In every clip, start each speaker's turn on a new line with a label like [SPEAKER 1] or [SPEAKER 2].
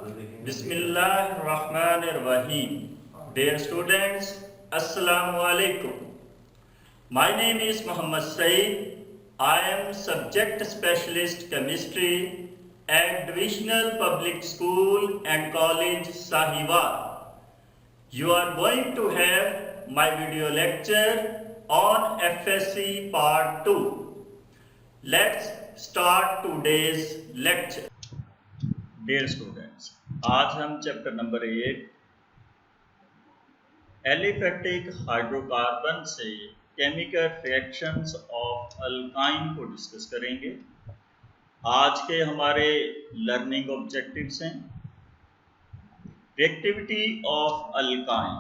[SPEAKER 1] Bismillahirrahmanirrahim. Dear students, Assalamu alaikum. My name is Muhammad Saeed. I am subject specialist chemistry at Divisional Public School and College Sahiwal. You are going to have my video lecture on FSC Part 2. Let's start today's lecture. Dear students, आज हम chapter number 8 aliphatic hydrocarbon से chemical reactions of alkyne को discuss करेंगे। आज के हमारे learning objectives हैं reactivity of alkyne,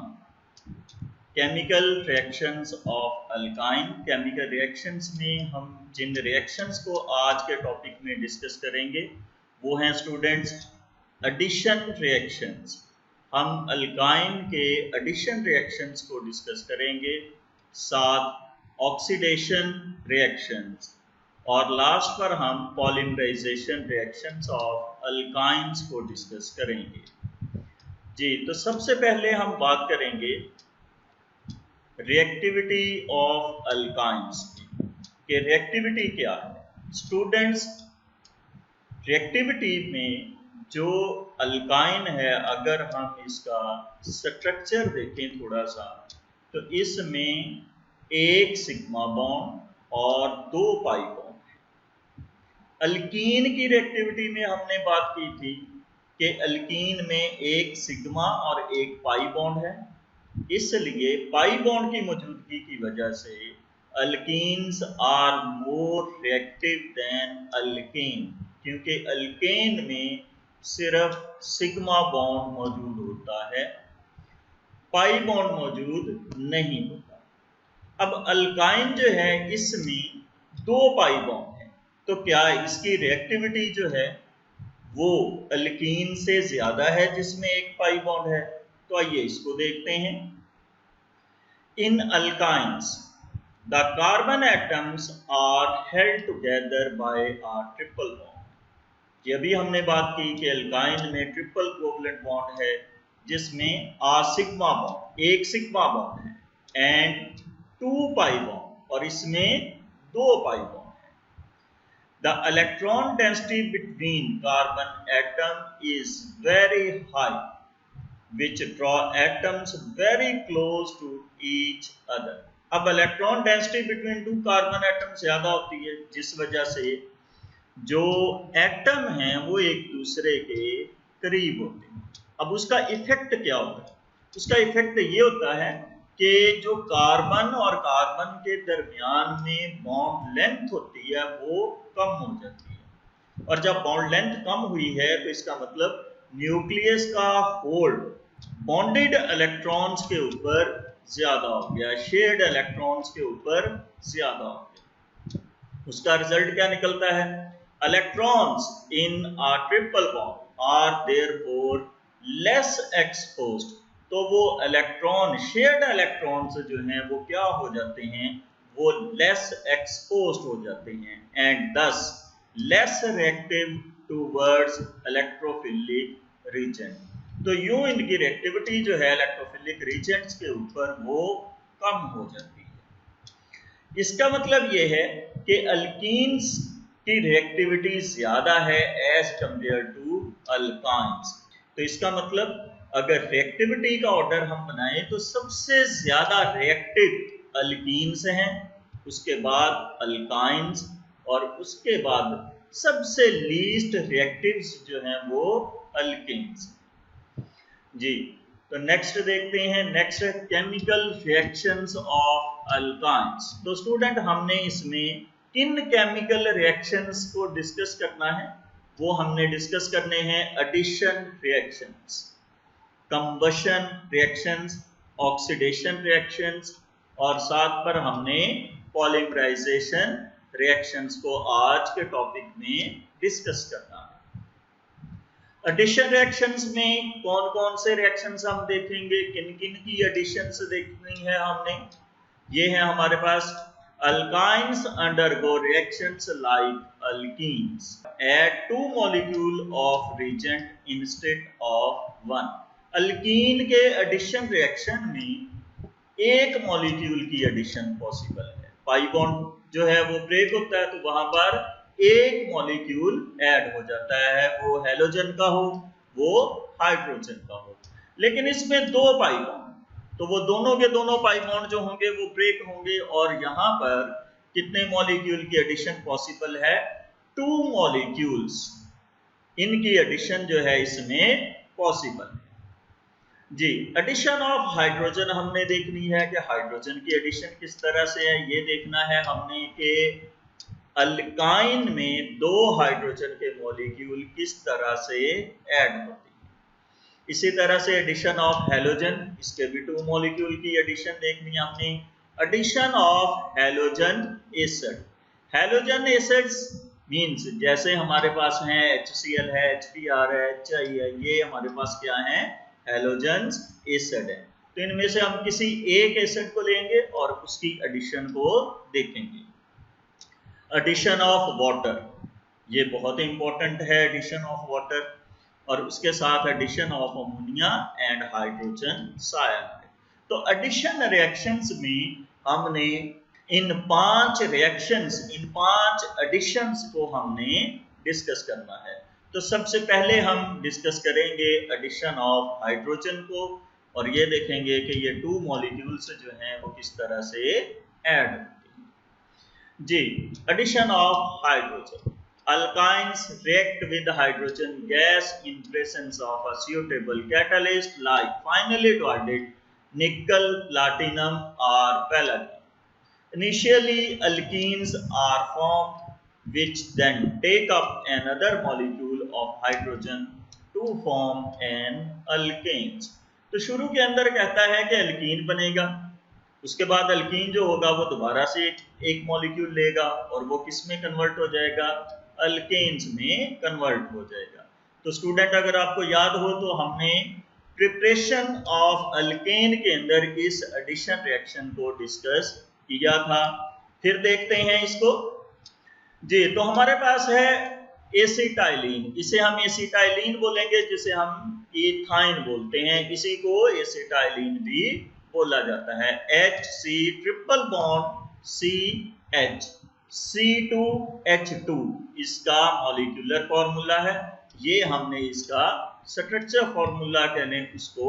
[SPEAKER 1] chemical reactions of alkyne. Chemical reactions में हम जिन रिएक्शंस को आज के टॉपिक में डिस्कस करेंगे वो हैं स्टूडेंट्स एडिशन रिएक्शंस। हम अल्काइन के एडिशन रिएक्शंस को डिस्कस करेंगे, साथ ऑक्सीडेशन रिएक्शंस और लास्ट पर हम पॉलीमराइजेशन रिएक्शंस ऑफ अल्काइंस को डिस्कस करेंगे। जी, तो सबसे पहले हम बात करेंगे रिएक्टिविटी ऑफ अल्काइंस की कि रिएक्टिविटी क्या है। स्टूडेंट्स, रिएक्टिविटी में जो अल्काइन है, अगर हम इसका स्ट्रक्चर देखें थोड़ा सा, तो इसमें एक सिग्मा बॉन्ड और दो पाई बॉन्ड है। अल्कीन की रिएक्टिविटी में हमने बात की थी कि अल्कीन में एक सिग्मा और एक पाई बॉन्ड है, इसलिए पाई बॉन्ड की मौजूदगी की वजह से alkenes are more reactive than alkane, क्योंकि अल्केन में सिर्फ सिग्मा बॉन्ड मौजूद होता है, पाई बॉन्ड मौजूद नहीं होता। अब अल्काइन जो है इसमें दो पाई बॉन्ड हैं, तो क्या इसकी रिएक्टिविटी जो है वो अल्कीन से ज्यादा है जिसमें एक पाई बॉन्ड है? तो आइए इसको देखते हैं। In alkynes the carbon atoms are held together by a triple bond. ये अभी हमने बात की कि अल्काइन में ट्रिपल कोवलेंट बॉन्ड है जिसमें आ सिग्मा बॉन्ड, एक सिग्मा बॉन्ड है एंड टू पाई बॉन्ड, और इसमें दो पाई बॉन्ड है। The electron density between carbon atom is very high which draw atoms very close to each other। अब electron density between two carbon atom ज्यादा होती है, जिस वजह से जो एटम हैं वो एक दूसरे के करीब होते हैं। अब उसका इफेक्ट क्या होता है? उसका इफेक्ट ये होता है कि जो कार्बन और कार्बन के दरमियान में बॉन्ड लेंथ होती है वो कम हो जाती है, और जब बॉन्ड लेंथ कम हुई है तो इसका मतलब न्यूक्लियस का होल्ड बॉन्डेड इलेक्ट्रॉन्स के ऊपर ज्यादा हो गया, शेयर्ड इलेक्ट्रॉन्स के ऊपर ज्यादा हो गया। उसका रिजल्ट क्या निकलता है? Electrons in a triple bond are therefore less exposed. तो वो इलेक्ट्रॉन, शेयर्ड इलेक्ट्रॉन्स जो हैं वो क्या हो जाते हैं? वो लेस एक्सपोज्ड हो जाते हैं and thus less reactive towards electrophilic region. तो यूं इनकी रिएक्टिविटी जो है इलेक्ट्रोफिलिक रीजेंट्स के ऊपर वो कम हो जाती है। इसका मतलब ये है कि अल्कीन्स की रिएक्टिविटी ज्यादा है एज कंपेयर टू अल्काइंस। तो इसका मतलब अगर रिएक्टिविटी का ऑर्डर हम बनाएं तो सबसे ज्यादा रिएक्टिव अल्कीन्स हैं, उसके बाद अल्काइंस, और उसके बाद सबसे लीस्ट रिएक्टिव्स जो हैं वो अल्कीन्स। जी, तो नेक्स्ट देखते हैं। नेक्स्ट है केमिकल रिएक्शंस ऑफ अल्काइंस। तो स्टूडेंट, हमने इसमें किन केमिकल रिएक्शंस को डिस्कस करना है? वो हमने डिस्कस करने हैं addition reactions, combustion reactions, oxidation reactions, और साथ पर हमने पॉलीमराइजेशन रिएक्शंस को आज के टॉपिक में डिस्कस करना है। एडिशन रिएक्शंस में कौन कौन से रिएक्शंस हम देखेंगे, किन किन की एडिशंस देखनी है हमने? ये है हमारे पास Alkynes undergo reactions like alkenes. Add 2 molecules of reagent instead of 1. Alkyne के एडिशन रिएक्शन में एक मॉलिक्यूल की एडिशन पॉसिबल है। पाई बॉन्ड जो है वो ब्रेक होता है तो वहां पर एक मॉलिक्यूल ऐड हो जाता है, वो हेलोजन का हो वो हाइड्रोजन का हो। लेकिन इसमें दो पाई बॉन्ड, तो वो दोनों के दोनों पाई बॉन्ड जो होंगे वो ब्रेक होंगे और यहाँ पर कितने मॉलिक्यूल की एडिशन पॉसिबल है? 2 मॉलिक्यूल्स, इनकी एडिशन जो है इसमें पॉसिबल है। जी, एडिशन ऑफ हाइड्रोजन हमने देखनी है कि हाइड्रोजन की एडिशन किस तरह से है, ये देखना है हमने कि अल्काइन में 2 हाइड्रोजन के मॉलिक्यूल किस तरह से ऐड होते हैं। इसी तरह से एडिशन ऑफ हेलोजन, इसके भी 2 मॉलिक्यूल की एडिशन देखनी है हमने। Addition of halogen acid, halogen acids means जैसे हमारे पास हैं HCl है, HBr है, HI है, ये हमारे पास क्या है? हेलोजन एसिड है। तो इनमें से हम किसी एक एसिड को लेंगे और उसकी एडिशन को देखेंगे। एडिशन ऑफ वाटर, ये बहुत इंपॉर्टेंट है एडिशन ऑफ वाटर, और उसके साथ addition of ammonia and hydrogen side. तो एडिशन रिएक्शंस में हमने इन 5 रिएक्शंस, इन 5 एडिशंस को हमने डिस्कस करना है। तो सबसे पहले हम डिस्कस करेंगे एडिशन ऑफ हाइड्रोजन को और ये देखेंगे कि ये 2 मॉलिक्यूल्स जो हैं वो किस तरह से ऐड होते हैं। जी, addition of hydrogen. Alkynes react with hydrogen gas in presence of a suitable catalyst like finely divided nickel, platinum or palladium. Initially, alkenes are formed which then take up another molecule of hydrogen to form an alkanes. तो शुरू के अंदर कहता है कि alkyne बनेगा, उसके बाद अल्कीन जो होगा वो दोबारा से एक मॉलिक्यूल लेगा और वो किस में कन्वर्ट हो जाएगा? अल्केन्स में कन्वर्ट हो जाएगा। तो स्टूडेंट अगर आपको याद हो तो हमने प्रिपरेशन ऑफ अल्केन के अंदर इस एडिशन रिएक्शन को डिस्कस किया था। फिर देखते हैं इसको। जी, तो हमारे पास है एसिटाइलिन, इसे हम एसिटाइलिन बोलेंगे, जिसे हम इथाइन बोलते हैं, इसी को एसिटाइलिन भी बोला जाता है। HC triple bond CH C2H2 इसका मॉलिक्यूलर फॉर्मूला है। ये हमने इसका स्ट्रक्चर फॉर्मूला कहने उसको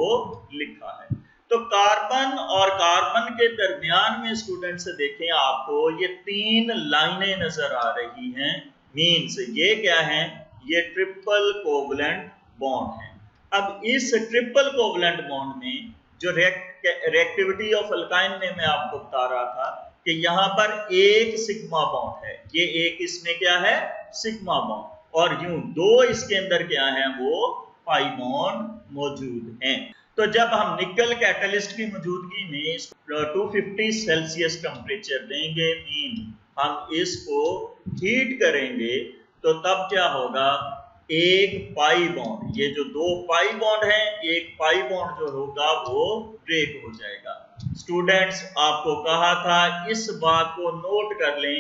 [SPEAKER 1] लिखा है। तो कार्बन और कार्बन के दरमियान में स्टूडेंट से देखें, आपको ये 3 लाइनें नजर आ रही हैं। मीन्स ये क्या है? ये ट्रिपल कोवलेंट बॉन्ड है। अब इस ट्रिपल कोवलेंट बॉन्ड में जो रिएक्टिविटी ऑफ अल्काइन में मैं आपको बता रहा था कि यहाँ पर एक सिग्मा बॉन्ड है, ये एक इसमें क्या है? सिग्मा बॉन्ड, और यूं 2 इसके अंदर क्या है? वो पाई बॉन्ड मौजूद हैं। तो जब हम निकल कैटलिस्ट की मौजूदगी में 250 सेल्सियस टेम्परेचर देंगे, मीन हम इसको हीट करेंगे, तो तब क्या होगा? एक पाई बॉन्ड, ये जो 2 पाई बॉन्ड हैं, एक पाई बॉन्ड जो होगा वो ब्रेक हो जाएगा। स्टूडेंट्स आपको कहा था, इस बात को नोट कर लें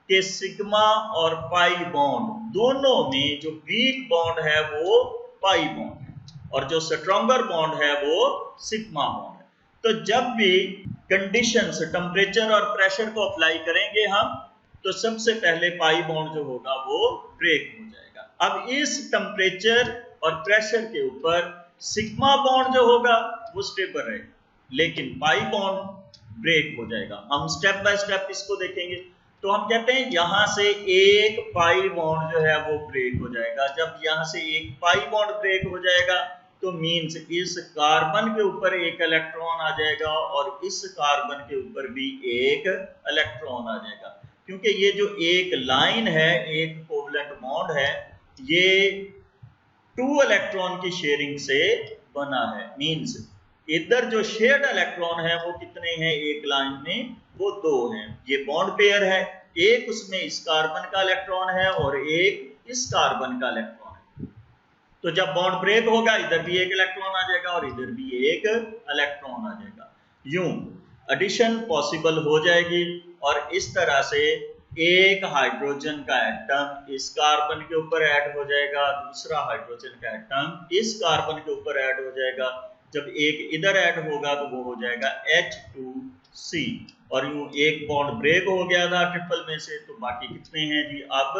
[SPEAKER 1] कि सिग्मा और पाई बॉन्ड दोनों में जो वीक बॉन्ड है वो पाई बॉन्ड है और जो स्ट्रॉन्गर बॉन्ड है वो सिग्मा बॉन्ड है। तो जब भी कंडीशंस टेम्परेचर और प्रेशर को अप्लाई करेंगे हम, तो सबसे पहले पाई बॉन्ड जो होगा वो ब्रेक हो जाएगा। अब इस टेम्परेचर और प्रेशर के ऊपर सिग्मा बॉन्ड जो होगा वो स्टेबल रहेगा, लेकिन पाई बॉन्ड ब्रेक हो जाएगा। हम स्टेप बाय स्टेप इसको देखेंगे। तो हम कहते हैं यहां से एक पाई बॉन्ड जो है वो ब्रेक हो जाएगा। जब यहां से एक पाई बॉन्ड ब्रेक हो जाएगा तो मींस इस कार्बन के ऊपर एक इलेक्ट्रॉन आ जाएगा और इस कार्बन के ऊपर भी एक इलेक्ट्रॉन आ जाएगा, क्योंकि ये जो एक लाइन है, एक कोवलेंट बॉन्ड है, ये 2 इलेक्ट्रॉन की शेयरिंग से बना है। मींस इधर जो शेयर्ड इलेक्ट्रॉन है वो कितने हैं? एक लाइन में वो 2 हैं। ये बॉन्ड पेयर है, एक उसमें इस कार्बन का इलेक्ट्रॉन है और एक इस कार्बन का इलेक्ट्रॉन है। तो जब बॉन्ड ब्रेक होगा, इधर भी एक इलेक्ट्रॉन आ जाएगा और इधर भी एक इलेक्ट्रॉन आ जाएगा। यूं एडिशन पॉसिबल हो जाएगी और इस तरह से एक हाइड्रोजन का एटम इस कार्बन के ऊपर ऐड हो जाएगा, दूसरा हाइड्रोजन का एटम इस कार्बन के ऊपर ऐड हो जाएगा। जब एक इधर ऐड होगा तो वो हो जाएगा H2C और यूं एक बॉन्ड ब्रेक हो गया था ट्रिपल में से, तो बाकी कितने हैं जी, अब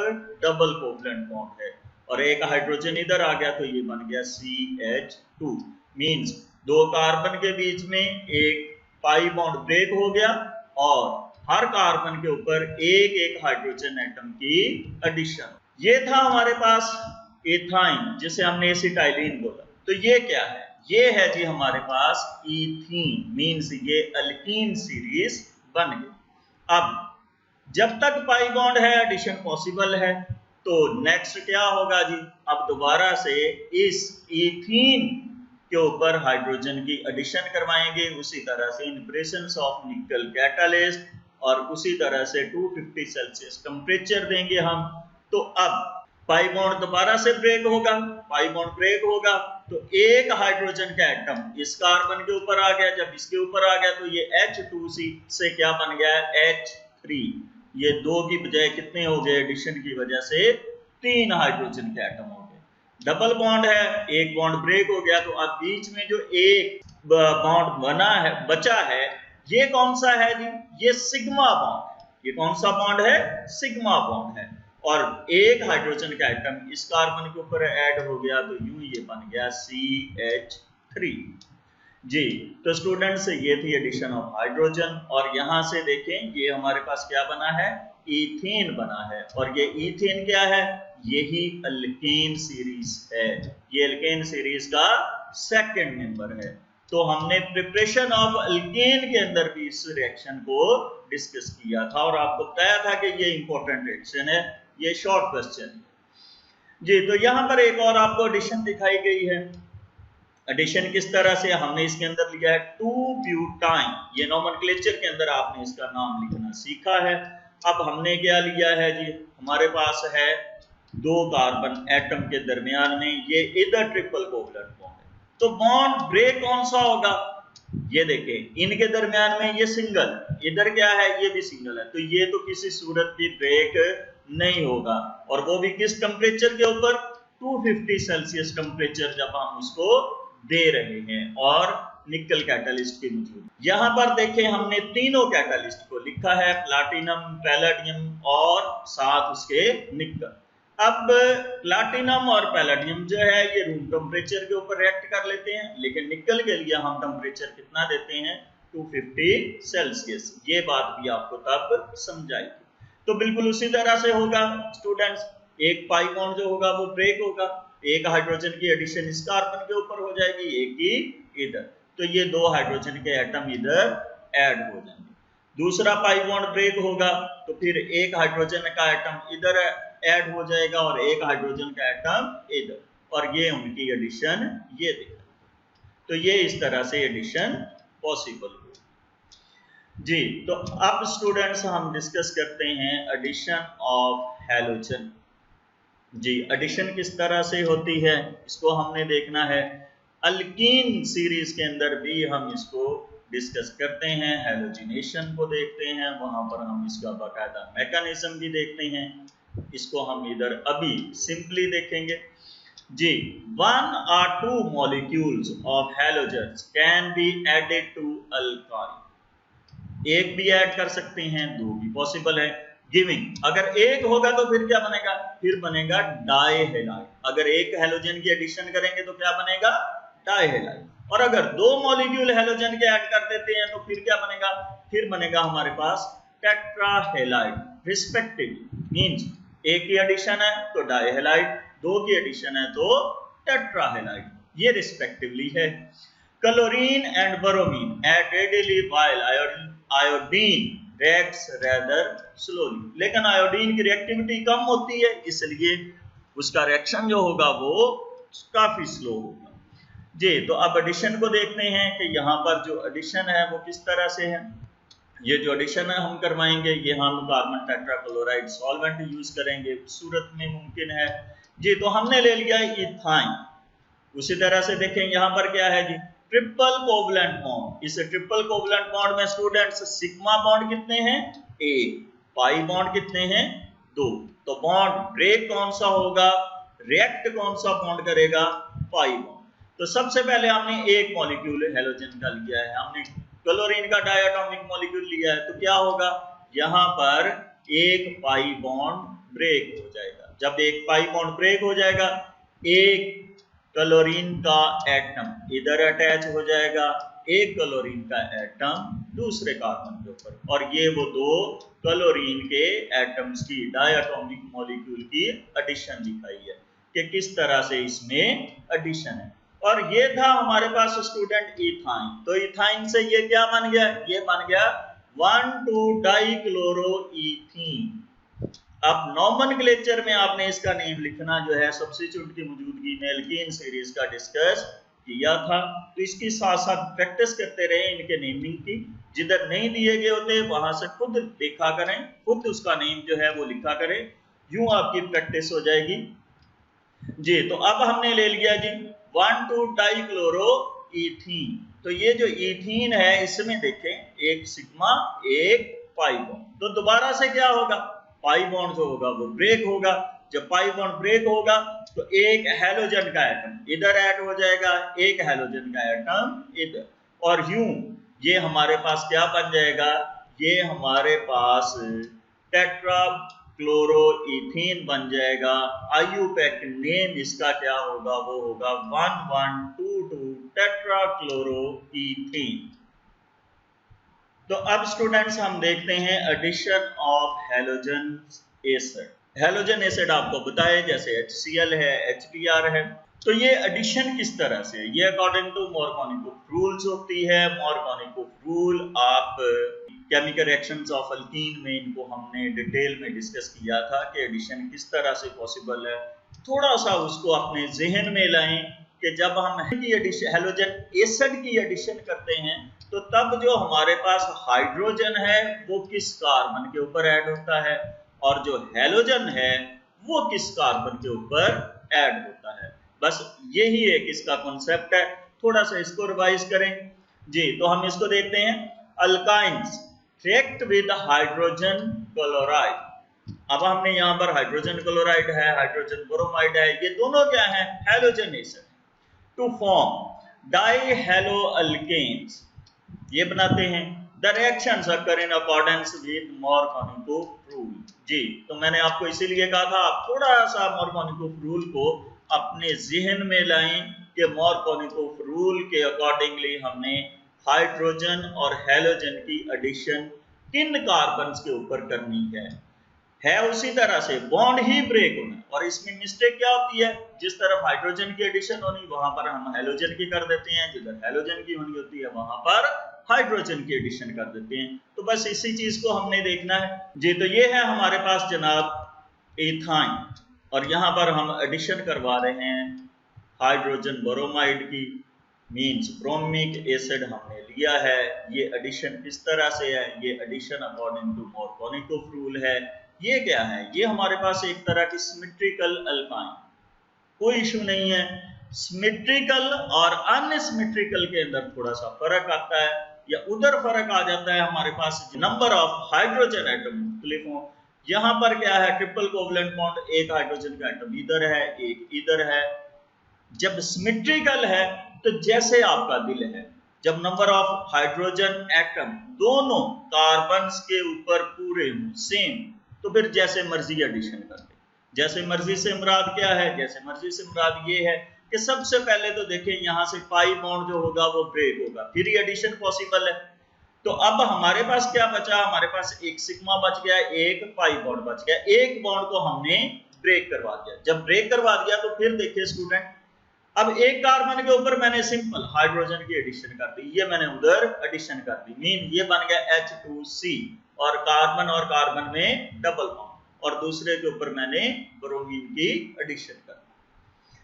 [SPEAKER 1] डबल कोवलेंट बॉन्ड है और एक हाइड्रोजन इधर आ गया तो ये बन गया CH2। मींस दो कार्बन के बीच में एक पाई बॉन्ड ब्रेक हो गया और हर कार्बन के ऊपर एक एक हाइड्रोजन एटम की एडिशन। ये था हमारे पास एथाइन जिसे हमने एसिटाइलिन बोला। तो ये क्या है, ये है जी हमारे पास इथीन, मींस ये अल्कीन सीरीज बन गई। अब जब तक पाई बॉन्ड है एडिशन पॉसिबल है, तो नेक्स्ट क्या होगा जी, अब दोबारा से इस इथीन के ऊपर हाइड्रोजन की एडिशन करवाएंगे, उसी तरह से इन प्रेजेंस ऑफ निकल कैटालिस्ट और उसी तरह से 250 सेल्सियस टेम्परेचर देंगे हम। तो अब पाई बॉन्ड दोबारा से ब्रेक होगा, पाई बॉन्ड ब्रेक होगा तो एक हाइड्रोजन का एटम इस कार्बन के ऊपर आ गया, जब इसके ऊपर आ गया तो ये H2C से क्या बन गया H3। ये दो की बजाय कितने हो गए, एडिशन की वजह से 3 हाइड्रोजन के एटम हो गए। डबल बॉन्ड है, एक बॉन्ड ब्रेक हो गया तो अब बीच में जो एक बॉन्ड बना है, बचा है, ये कौन सा है जी, ये सिग्मा बॉन्ड। ये कौन सा बॉन्ड है, सिग्मा बॉन्ड है और एक हाइड्रोजन का एटम इस कार्बन के ऊपर ऐड हो गया तो यूं ये बन गया CH3 जी। तो स्टूडेंट्स ये थी एडिशन ऑफ हाइड्रोजन और यहां से देखें ये हमारे पास क्या बना है, इथेन बना है और ये इथेन क्या है, यही अल्केन सीरीज है। ये अल्केन सीरीज का सेकंड मेंबर है। तो हमने प्रिपरेशन ऑफ अल्केन के अंदर भी इस रिएक्शन को डिस्कस किया था और आपको बताया था कि ये इंपॉर्टेंट रिएक्शन है, ये शॉर्ट क्वेश्चन जी। तो यहां पर एक और आपको एडिशन दिखाई गई है। एडिशन किस तरह से, हमने इसके अंदर लिया है 2-ब्यूटाइन, ये नोमेनक्लेचर के अंदर आपने इसका नाम लिखना सीखा है। अब हमने क्या लिया है जी, हमारे पास है दो कार्बन एटम के दरमियान में, ये इधर ट्रिपल कोवलेंट बॉन्ड है, तो बॉन्ड ब्रेक कौन सा होगा, ये देखें इनके दरमियान में ये सिंगल, इधर क्या है, ये भी सिंगल है, तो ये तो किसी सूरत भी ब्रेक नहीं होगा और वो भी किस टेम्परेचर के ऊपर, 250 सेल्सियस टेम्परेचर जब हम उसको दे रहे हैं और निकल कैटालिस्ट की मौजूद। यहां पर देखें हमने तीनों कैटालिस्ट को लिखा है, प्लैटिनम, पैलेडियम और साथ उसके निकल। अब प्लैटिनम और पैलेडियम जो है ये रूम टेम्परेचर के ऊपर रिएक्ट कर लेते हैं, लेकिन निकल के लिए हम टेम्परेचर कितना देते हैं, 250 सेल्सियस। ये बात भी आपको तब समझाई। तो बिल्कुल उसी तरह से होगा स्टूडेंट्स, एक पाई बॉन्ड जो होगा वो ब्रेक होगा, एक हाइड्रोजन की एडिशन इस कार्बन के ऊपर हो जाएगी, एक ही इधर, तो ये दो हाइड्रोजन के एटम इधर ऐड हो जाएंगे। दूसरा पाई बॉन्ड ब्रेक होगा तो फिर एक हाइड्रोजन का एटम इधर ऐड हो जाएगा और एक हाइड्रोजन का एटम इधर, और ये उनकी एडिशन ये दिखा। तो ये इस तरह से एडिशन पॉसिबल हो जी। तो अब स्टूडेंट्स हम डिस्कस करते हैं एडिशन ऑफ हैलोजन जी। एडिशन किस तरह से होती है इसको हमने देखना है। अल्कीन सीरीज के अंदर भी हम इसको डिस्कस करते हैं, हैलोजिनेशन को देखते हैं, वहां पर हम इसका बाकायदा मैकेनिज्म भी देखते हैं। इसको हम इधर अभी सिंपली देखेंगे जी। 1 or 2 molecules of halogens can be added to alkyl, एक भी ऐड कर सकते हैं, दो भी पॉसिबल है। गिविंग, अगर एक होगा तो फिर क्या बनेगा, फिर बनेगा डाइहेलाइड। अगर एक हैलोजन की एडिशन करेंगे तो क्या बनेगा, डाइहेलाइड। और अगर दो मॉलिक्यूल हैलोजन के ऐड कर देते हैं तो फिर क्या बनेगा, फिर बनेगा हमारे पास टेट्राहेलाइड रिस्पेक्टिवली। मींस एक की एडिशन है तो डाइहेलाइड, दो की एडिशन है तो टेट्राहेलाइड, ये रिस्पेक्टिवली है। Chlorine and bromine add readily while iodine reacts rather slowly, लेकिन आयोडीन की रिएक्टिविटी कम होती है, इसलिए उसका रिएक्शन जो होगा वो काफी स्लो होगा जी। तो अब एडिशन को देखते हैं कि यहाँ पर जो एडिशन है वो किस तरह से है। ये जो एडिशन है हम करवाएंगे, ये हम कार्बन टेट्राक्लोराइड सॉल्वेंट यूज करेंगे, सूरत में मुमकिन है जी। तो हमने ले लिया इथाइन। उसी तरह से देखें यहाँ पर क्या है जी, ट्रिपल कोवलेंट बॉन्ड। इस ट्रिपल कोवलेंट बॉन्ड में स्टूडेंट्स सिग्मा बॉन्ड कितने हैं? एक। पाई बॉन्ड कितने हैं? दो। तो बॉन्ड ब्रेक कौन सा होगा? रिएक्ट कौन सा बॉन्ड करेगा? Pi bond. तो सबसे पहले हमने एक मॉलिक्यूल हेलोजन का लिया है, हमने क्लोरीन का डायटोमिक मॉलिक्यूल लिया है, तो क्या होगा? यहाँ पर एक पाई बॉन्ड ब्रेक हो जाएगा। जब एक पाई बॉन्ड ब्रेक हो जाएगा, एक क्लोरीन का एटम इधर अटैच हो जाएगा, एक क्लोरीन का एटम दूसरे कार्बन के ऊपर, और ये वो दो क्लोरीन के एटम्स की डायटोमिक मॉलिक्यूल की एडिशन दिखाई है कि किस तरह से इसमें एडिशन है। और ये था हमारे पास स्टूडेंट इथाइन। तो इथाइन से ये क्या बन गया? ये बन गया 1,2-डाइक्लोरोईथीन। अब नॉमेनक्लेचर में आपने इसका नेम लिखना जो है सब्स्टिट्यूट की मौजूदगी में एल्कीन सीरीज का डिस्कस किया था, तो इसकी साथ साथ प्रैक्टिस करते रहे इनके नेमिंग की। जिधर नहीं दिए गए होते वहां से खुद देखा करें, खुद उसका नेम जो है वो लिखा करें, यूं आपकी प्रैक्टिस हो जाएगी जी। तो अब हमने ले लिया जी 1,2-डाइक्लोरोईथीन। तो ये जो ईथीन है इसमें देखें एक सिग्मा एक पाई बॉन्ड, तो दोबारा से क्या होगा? पाई बॉन्ड जो होगा वो ब्रेक होगा। जब पाई बॉन्ड ब्रेक होगा तो एक हैलोजन का एटम इधर ऐड हो जाएगा, एक हैलोजन का एटम इधर, और यूं ये हमारे पास क्या बन जाएगा? ये हमारे पास टेट्रा क्लोरोईथीन बन जाएगा। आईयूपैक नेम इसका क्या होगा? वो होगा 1122 टेट्रा क्लोरोईथीन। तो अब स्टूडेंट्स हम देखते हैं addition of halogen acid. Halogen acid आपको बताए जैसे HCl है, HBr है। तो ये एडिशन किस तरह से? ये अकॉर्डिंग टू मोरकोनिकोव रूल्स होती है। मोरकोनिकोव रूल आप केमिकल रिएक्शंस ऑफ अल्कीन में इनको हमने डिटेल में डिस्कस किया था कि एडिशन किस तरह से पॉसिबल है। थोड़ा सा उसको अपने जहन में लाएं कि जब हम हैलोजन एसिड की एडिशन करते हैं तो तब जो हमारे पास हाइड्रोजन है वो किस कार्बन के ऊपर ऐड होता है, और जो हैलोजन है वो किस कार्बन के ऊपर ऐड होता है। बस यही एक इसका कॉन्सेप्ट है। थोड़ा सा इसको रिवाइज करें जी। तो हम इसको देखते हैं, alkynes react with hydrogen chloride. अब हमने यहाँ पर हाइड्रोजन क्लोराइड है, हाइड्रोजन ब्रोमाइड है, ये दोनों क्या है? Halogen acid. To form dihaloalkanes ये बनाते हैं। The reactions occur in accordance with Markovnikov rule जी। तो मैंने आपको इसीलिए कहा था आप थोड़ा सा मोरकोनिकोव रूल को अपने जहन में लाएं कि मोरकोनिकोव रूल के अकॉर्डिंगली हमने हाइड्रोजन और हैलोजन की एडिशन किन कार्बन्स के ऊपर करनी है उसी तरह से बॉन्ड ही ब्रेक होना। और इसमें मिस्टेक क्या होती है? जिस तरफ हाइड्रोजन की एडिशन होनी वहां पर हम हैलोजन की कर देते हैं, जिधर हैलोजन की होनी होती है वहां पर हाइड्रोजन की एडिशन कर देते हैं। तो बस इसी चीज को हमने देखना है जी। तो ये है हमारे पास जनाब इथाइन, और यहाँ पर हम एडिशन करवा रहे हैं हाइड्रोजन ब्रोमाइड की, मीन्स ब्रोमिक एसिड हमने लिया है। ये एडिशन किस तरह से है? ये एडिशन अकॉर्डिंग टू मोरकोनिकोव रूल है। ये क्या है? ये हमारे पास एक तरह की सिमेट्रिकल अल्काइन, कोई इशू नहीं है। सिमेट्रिकल और अनसिमेट्रिकल के अंदर थोड़ा सा फर्क आता है, या उधर फर्क आ जाता है हमारे पास नंबर ऑफ हाइड्रोजन एटम मुख्तलिफ हो। यहाँ पर क्या है? ट्रिपल कोवलेंट बॉन्ड, एक हाइड्रोजन का एटम इधर है, एक इधर है। जब सिमेट्रिकल है तो जैसे आपका दिल है, जब नंबर ऑफ हाइड्रोजन एटम दोनों कार्बन्स के ऊपर पूरे सेम, तो फिर जैसे मर्जी एडिशन कर दे। जैसे मर्जी से मुराद क्या है? जैसे मर्जी से मुराद ये है कि सबसे पहले तो देखें यहाँ से पाई बॉन्ड जो होगा वो ब्रेक होगा, फिर ही एडिशन पॉसिबल है। तो अब हमारे पास क्या बचा? हमारे पास एक सिग्मा बच गया, एक पाई बॉन्ड बच गया। एक बॉन्ड को हमने ब्रेक करवा दिया। जब ब्रेक करवा दिया तो फिर देखिए स्टूडेंट, अब एक कार्बन के ऊपर मैंने सिंपल हाइड्रोजन की एडिशन कर दी, ये मैंने उधर एडिशन कर दी, मीन ये बन गया H2C, और कार्बन में डबल बॉन्ड, और दूसरे के ऊपर मैंने ब्रोमीन की एडिशन कर दी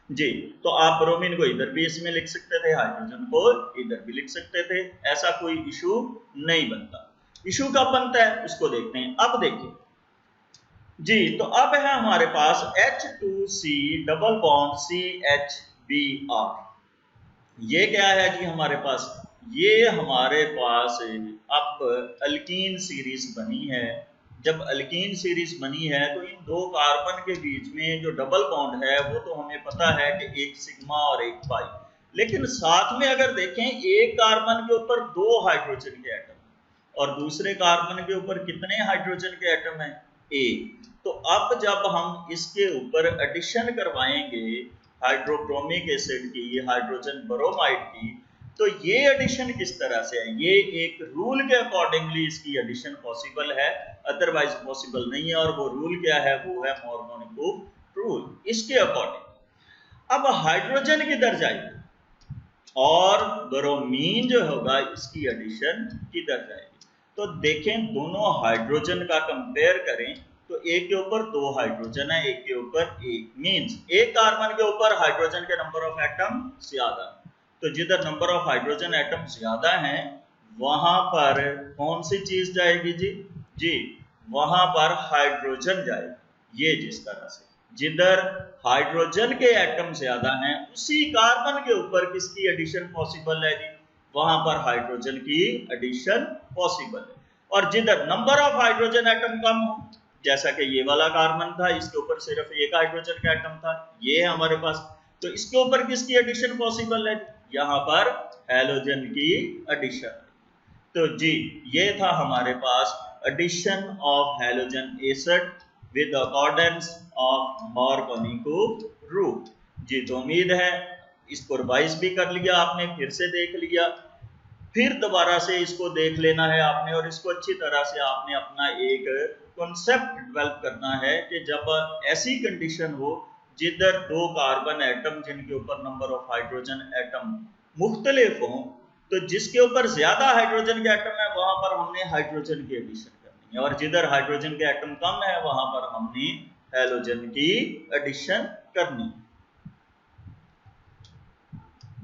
[SPEAKER 1] जी। तो आप ब्रोमीन को इधर भी इसमें लिख सकते थे, हाइड्रोजन को इधर भी लिख सकते थे, ऐसा कोई इशू नहीं बनता। इशू कब बनता है उसको देखते हैं। अब देखिए जी, तो अब है हमारे पास H2C डबल बॉन्ड CHBr। ये क्या है जी हमारे पास, ये हमारे पास अब अल्कीन सीरीज बनी है। जब अल्कीन सीरीज बनी है तो इन दो कार्बन के बीच में जो डबल बॉन्ड है वो तो हमें पता है कि एक सिग्मा और एक पाई, लेकिन साथ में अगर देखें एक कार्बन के ऊपर दो हाइड्रोजन के एटम और दूसरे कार्बन के ऊपर कितने हाइड्रोजन के एटम हैं, एक। तो अब जब हम इसके ऊपर एडिशन करवाएंगे हाइड्रोक्रोमिक एसिड की, हाइड्रोजन ब्रोमाइड की, तो ये एडिशन किस तरह से है, ये एक रूल के अकॉर्डिंगली इसकी एडिशन पॉसिबल है, अदरवाइज पॉसिबल नहीं है। और वो रूल क्या है, वो है मोरमोनिकोव रूल। इसके अकॉर्डिंग अब हाइड्रोजन किधर जाएगी और ब्रोमीन जो होगा इसकी एडिशन किधर जाएगी। तो देखें दोनों हाइड्रोजन का कंपेयर करें तो एक के ऊपर दो हाइड्रोजन है, एक के ऊपर एक, मींस एक कार्बन के ऊपर हाइड्रोजन के नंबर ऑफ एटम ज्यादा। तो जिधर नंबर ऑफ हाइड्रोजन एटम ज्यादा हैं वहां पर कौन सी चीज जाएगी जी, जी वहां पर हाइड्रोजन जाएगी। ये जिस तरह से जिधर हाइड्रोजन के एटम ज्यादा हैं उसी कार्बन के ऊपर किसकी एडिशन पॉसिबल है जी, वहां पर हाइड्रोजन की एडिशन पॉसिबल है। और जिधर नंबर ऑफ हाइड्रोजन एटम कम हो, जैसा कि ये वाला कार्बन था इसके ऊपर सिर्फ एक हाइड्रोजन का एटम था, ये है हमारे पास, तो इसके ऊपर किसकी एडिशन पॉसिबल है, यहाँ पर हैलोजन की एडिशन। तो जी ये था हमारे पास addition of halogen acid with accordance of Markovnikov rule. जी तो उम्मीद है इसको रिवाइज भी कर लिया आपने, फिर से देख लिया, फिर दोबारा से इसको देख लेना है आपने और इसको अच्छी तरह से आपने अपना एक कॉन्सेप्ट डेवलप करना है कि जब ऐसी कंडीशन हो जिधर दो कार्बन एटम जिनके ऊपर नंबर ऑफ हाइड्रोजन एटम मुख्तलिफ हों, तो जिसके ऊपर ज्यादा हाइड्रोजन के एटम है वहां पर हमने हाइड्रोजन की एडिशन करनी है और जिधर हाइड्रोजन के एटम कम है वहां पर हमने हैलोजन की एडिशन करनी है।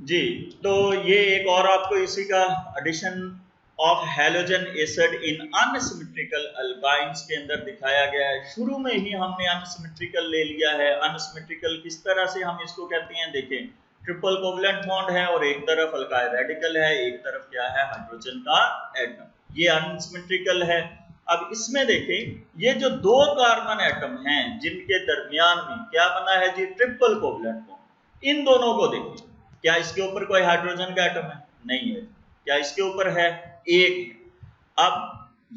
[SPEAKER 1] जी तो ये एक और आपको इसी का एडिशन ऑफ हैलोजन एसिड इन अनसिमेट्रिकल अल्काइंस के अंदर दिखाया गया है। शुरू में ही हमने अनसिमेट्रिकल ले लिया है। अनसिमेट्रिकल किस तरह से हम इसको कहते हैं, देखें ट्रिपल कोवलेंट बॉन्ड है और एक तरफ अल्काइल रेडिकल है, एक तरफ क्या है हाइड्रोजन का एटम, ये अनसिमेट्रिकल है। अब इसमें देखें ये जो दो कार्बन एटम हैं जिनके दरमियान में क्या बना है जी ट्रिपल कोवलेंट बॉन्ड, इन दोनों को देखें, क्या इसके ऊपर कोई हाइड्रोजन का एटम है, नहीं है, क्या इसके ऊपर है, एक। अब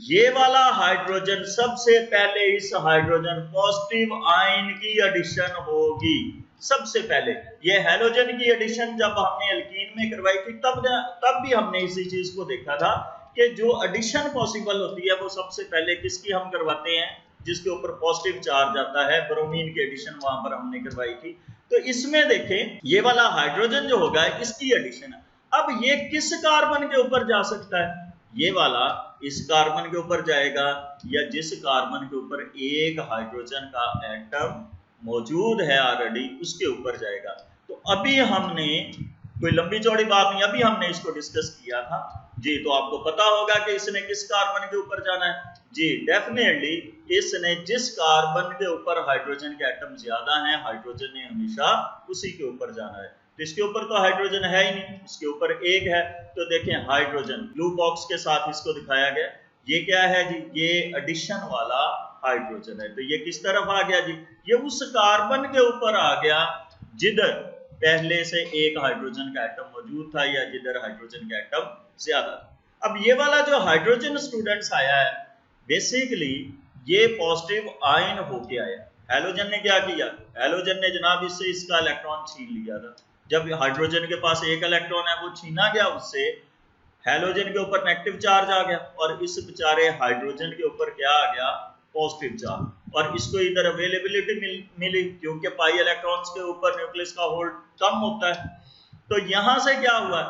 [SPEAKER 1] ये वाला हाइड्रोजन सबसे पहले इस हाइड्रोजन पॉजिटिव आयन की एडिशन होगी सबसे पहले। ये हैलोजन की एडिशन जब हमने एल्कीन में करवाई थी तब भी हमने इसी चीज को देखा था कि जो एडिशन पॉसिबल होती है वो सबसे पहले किसकी हम करवाते हैं, जिसके ऊपर पॉजिटिव चार्ज आता है, ब्रोमीन की एडिशन वहां पर हमने करवाई थी। तो इसमें देखें ये वाला हाइड्रोजन जो होगा इसकी एडिशन है। अब ये किस कार्बन के ऊपर जा सकता है, ये वाला इस कार्बन के ऊपर जाएगा या जिस कार्बन के ऊपर एक हाइड्रोजन का एटम मौजूद है ऑलरेडी उसके ऊपर जाएगा। तो अभी हमने कोई लंबी चौड़ी बात नहीं, अभी हमने इसको डिस्कस किया था जी। तो आपको पता होगा कि इसने किस कार्बन के ऊपर जाना है जी, डेफिनेटली इसने जिस कार्बन के ऊपर हाइड्रोजन के एटम ज्यादा हैं हाइड्रोजन ने हमेशा उसी के ऊपर जाना है। तो इसके ऊपर तो हाइड्रोजन है ही नहीं, इसके ऊपर एक है। तो देखें हाइड्रोजन ब्लू बॉक्स के साथ इसको दिखाया गया, ये क्या है जी, ये एडिशन वाला हाइड्रोजन है। तो ये किस तरफ आ गया जी, ये उस कार्बन के ऊपर आ गया जिधर पहले से एक हाइड्रोजन का एटम मौजूद था या जिधर हाइड्रोजन का एटम ज्यादा था। अब ये वाला जो हाइड्रोजन स्टूडेंट्स आया है बेसिकली ये पॉजिटिव आयन होके आया। हैलोजन ने क्या किया, हैलोजन ने जनाब इससे इसका इलेक्ट्रॉन छीन लिया था। जब हाइड्रोजन के पास एक इलेक्ट्रॉन है वो छीना गया उससे, हैलोजन के ऊपर नेगेटिव चार्ज आ गया और इस बेचारे हाइड्रोजन के ऊपर क्या आ गया, पॉजिटिव चार्ज, और इसको इधर अवेलेबिलिटी मिली क्योंकि पाई इलेक्ट्रॉन्स के ऊपर न्यूक्लियस का होल्ड कम होता है। तो यहां से क्या हुआ,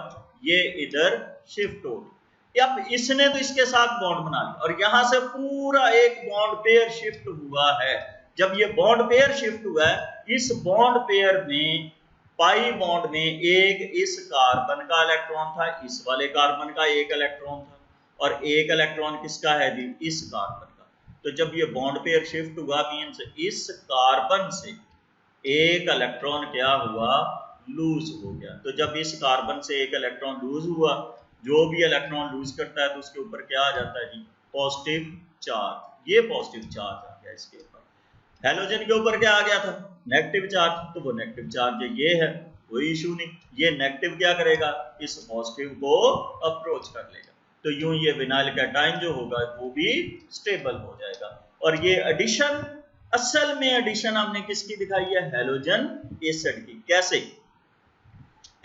[SPEAKER 1] ये इधर शिफ्ट हो गया। अब इसने तो इसके साथ बॉन्ड बना लिया और यहां से पूरा एक बॉन्ड पेयर शिफ्ट हुआ है। जब ये बॉन्ड पेयर शिफ्ट हुआ है, इस बॉन्ड पेयर में पाई बॉन्ड में एक इस कार्बन का इलेक्ट्रॉन था, इस वाले कार्बन का एक इलेक्ट्रॉन था और एक इलेक्ट्रॉन किसका है जी, इस कार्बन का। तो जब ये बॉन्ड पेयर शिफ्ट हुआ मींस इस कार्बन से एक इलेक्ट्रॉन क्या हुआ, लूज हो गया। तो जब इस कार्बन से एक इलेक्ट्रॉन लूज हुआ, जो भी इलेक्ट्रॉन लूज करता है तो उसके ऊपर क्या आ जाता है जी, पॉजिटिव चार्ज। ये पॉजिटिव चार्ज आ गया इसके ऊपर। हेलोजन के ऊपर क्या आ गया था, नेगेटिव चार्ज, तो वो नेगेटिव चार्ज ये है, कोई इशू नहीं। ये नेगेटिव क्या करेगा, इस पॉजिटिव को अप्रोच कर लेगा, तो यूं ये विनाइल कैटायन जो होगा वो भी स्टेबल हो जाएगा। और ये एडिशन, असल में एडिशन हमने किसकी दिखाई है, हेलोजन एसिड की। कैसे,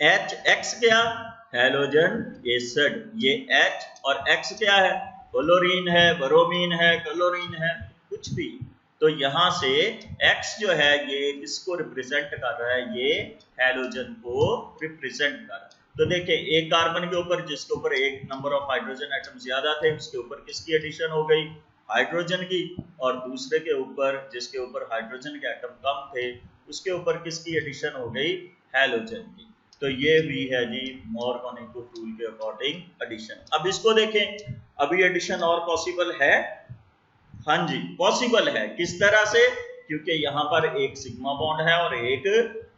[SPEAKER 1] HX क्या, हेलोजन एसिड, ये H और X क्या है, क्लोरीन है, ब्रोमीन है, क्लोरीन है, कुछ भी। तो यहां से X जो है ये किसको रिप्रेजेंट कर रहा है, ये हेलोजन को रिप्रेजेंट कर रहा है। तो देखिए एक कार्बन के ऊपर जिसके ऊपर एक नंबर ऑफ हाइड्रोजन एटम ज्यादा थे, उसके ऊपर किसकी एडिशन हो गई, हाइड्रोजन की। और दूसरे के ऊपर जिसके ऊपर हाइड्रोजन के एटम कम थे, उसके ऊपर किसकी एडिशन हो गई, हेलोजन की। तो ये भी है जी मॉर्गोनिकोफ रूल के अकॉर्डिंग एडिशन। अब इसको देखें, अभी एडिशन और पॉसिबल है, हाँ जी पॉसिबल है। किस तरह से, क्योंकि यहाँ पर एक सिग्मा बॉन्ड है और एक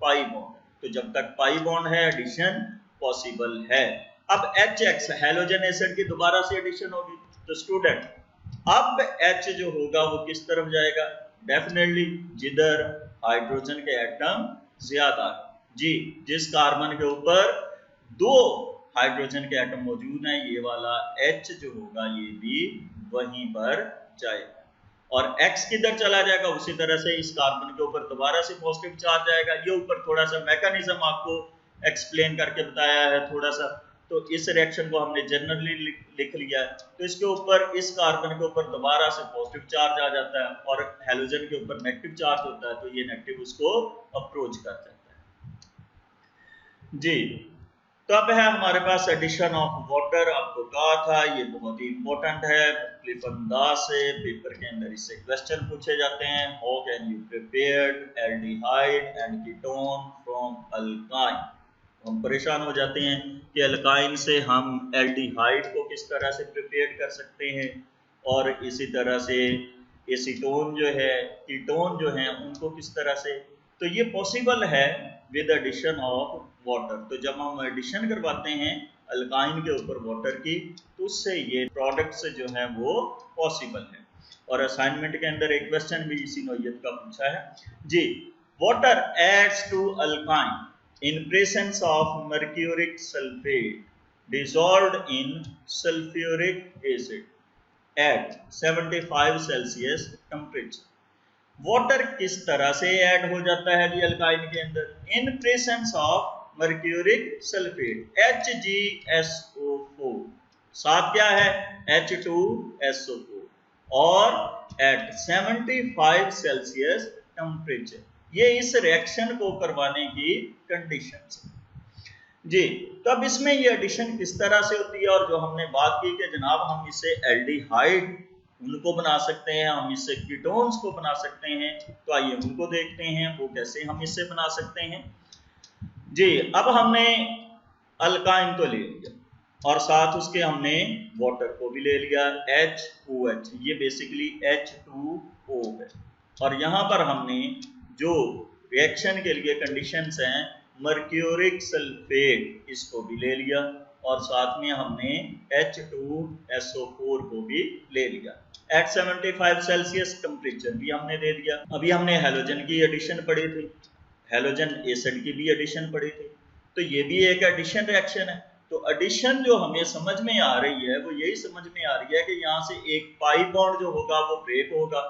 [SPEAKER 1] पाई बॉन्ड है, तो जब तक पाई बॉन्ड है एडिशन पॉसिबल है। अब HX हेलोजन एसिड की दोबारा से एडिशन होगी, तो स्टूडेंट अब H जो होगा वो किस तरफ जाएगा, डेफिनेटली जिधर हाइड्रोजन के एटम ज्यादा जी। जिस कार्बन के ऊपर 2 हाइड्रोजन के एटम मौजूद हैं, ये वाला H जो होगा ये भी वहीं पर जाएगा। और X किधर चला जाएगा, उसी तरह से इस कार्बन के ऊपर दोबारा से पॉजिटिव चार्ज आएगा। ये ऊपर थोड़ा सा मैकेनिज्म आपको एक्सप्लेन करके बताया है थोड़ा सा, तो इस रिएक्शन को हमने जनरली लिख लिया है। तो इसके ऊपर, इस कार्बन के ऊपर दोबारा से पॉजिटिव चार्ज आ जाता है और हेलोजन के ऊपर नेगेटिव चार्ज होता है, तो ये नेगेटिव उसको अप्रोच कर जाता है जी। तो अब है हमारे पास एडिशन ऑफ वाटर। आपको कहा था ये बहुत ही इंपॉर्टेंट है, मुख्तलिफ अंदाज से पेपर के अंदर इससे क्वेश्चन पूछे जाते हैं। How can you prepare aldehyde and ketone from alkyne. हम परेशान हो जाते हैं कि अल्काइन से हम एल्डिहाइड को किस तरह से प्रिपेयर कर सकते हैं, और इसी तरह से एसीटोन जो है, कीटोन जो है, उनको किस तरह से। तो ये पॉसिबल है विद एडिशन ऑफ वाटर। तो जब हम एडिशन करवाते हैं अल्काइन के ऊपर वाटर की, तो उससे ये प्रोडक्ट्स जो है वो पॉसिबल है। और असाइनमेंट के अंदर एक क्वेश्चन भी इसी नौयत का पूछा है जी। Water adds to alkyne in presence of mercuric sulphate dissolved in sulphuric acid at 75 Celsius temperature. Water किस तरह से ऐड हो जाता है जी अल्काइन के अंदर, इन presence of mercuric sulphate HgSO4, साथ क्या है H2SO4, और एट 75 सेल्सियस टेम्परेचर। ये इस रिएक्शन को करवाने की कंडीशंस जी। तो अब इसमें ये एडिशन किस तरह से होती है, और जो हमने बात की कि जनाब हम इसे एल्डिहाइड उनको बना सकते हैं, हम इससे कीटोन्स को बना सकते हैं, तो आइए उनको देखते हैं वो कैसे हम इससे बना सकते हैं जी। अब हमने अल्काइन तो ले लिया और साथ उसके हमने वाटर को भी ले लिया HOH, ये बेसिकली H2O है। और यहाँ पर हमने जो रिएक्शन के लिए कंडीशंस हैं, मर्क्यूरिक सल्फेट इसको भी ले लिया, और साथ में हमने H2SO4 को भी ले लिया एट 75 सेल्सियस टेम्परेचर भी हमने दे दिया। अभी हमने हेलोजन की एडिशन पढ़ी थी, हेलोजन एसिड की भी एडिशन पढ़ी थी, तो ये भी एक एडिशन रिएक्शन है। तो एडिशन जो हमें समझ में आ रही है वो यही समझ में आ रही है कि यहाँ से एक पाई बॉन्ड जो होगा वो ब्रेक होगा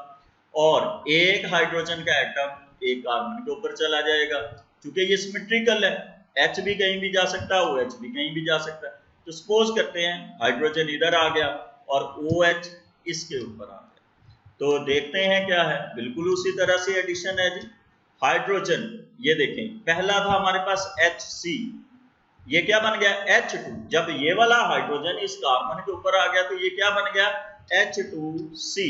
[SPEAKER 1] और एक हाइड्रोजन का एटम एक कार्बन के ऊपर चला जाएगा। क्योंकि ये सिमेट्रिकल है, H भी कहीं भी जा सकता है, OH भी कहीं भी जा सकता है। तो सपोज करते हैं हाइड्रोजन इधर आ गया और OH इसके ऊपर आ गया, तो देखते हैं क्या है। बिल्कुल उसी तरह से एडिशन है जी। हाइड्रोजन, ये देखें पहला था हमारे पास HC, ये क्या बन गया H2। जब ये वाला हाइड्रोजन इस कार्बन के ऊपर आ गया तो ये क्या बन गया H2C,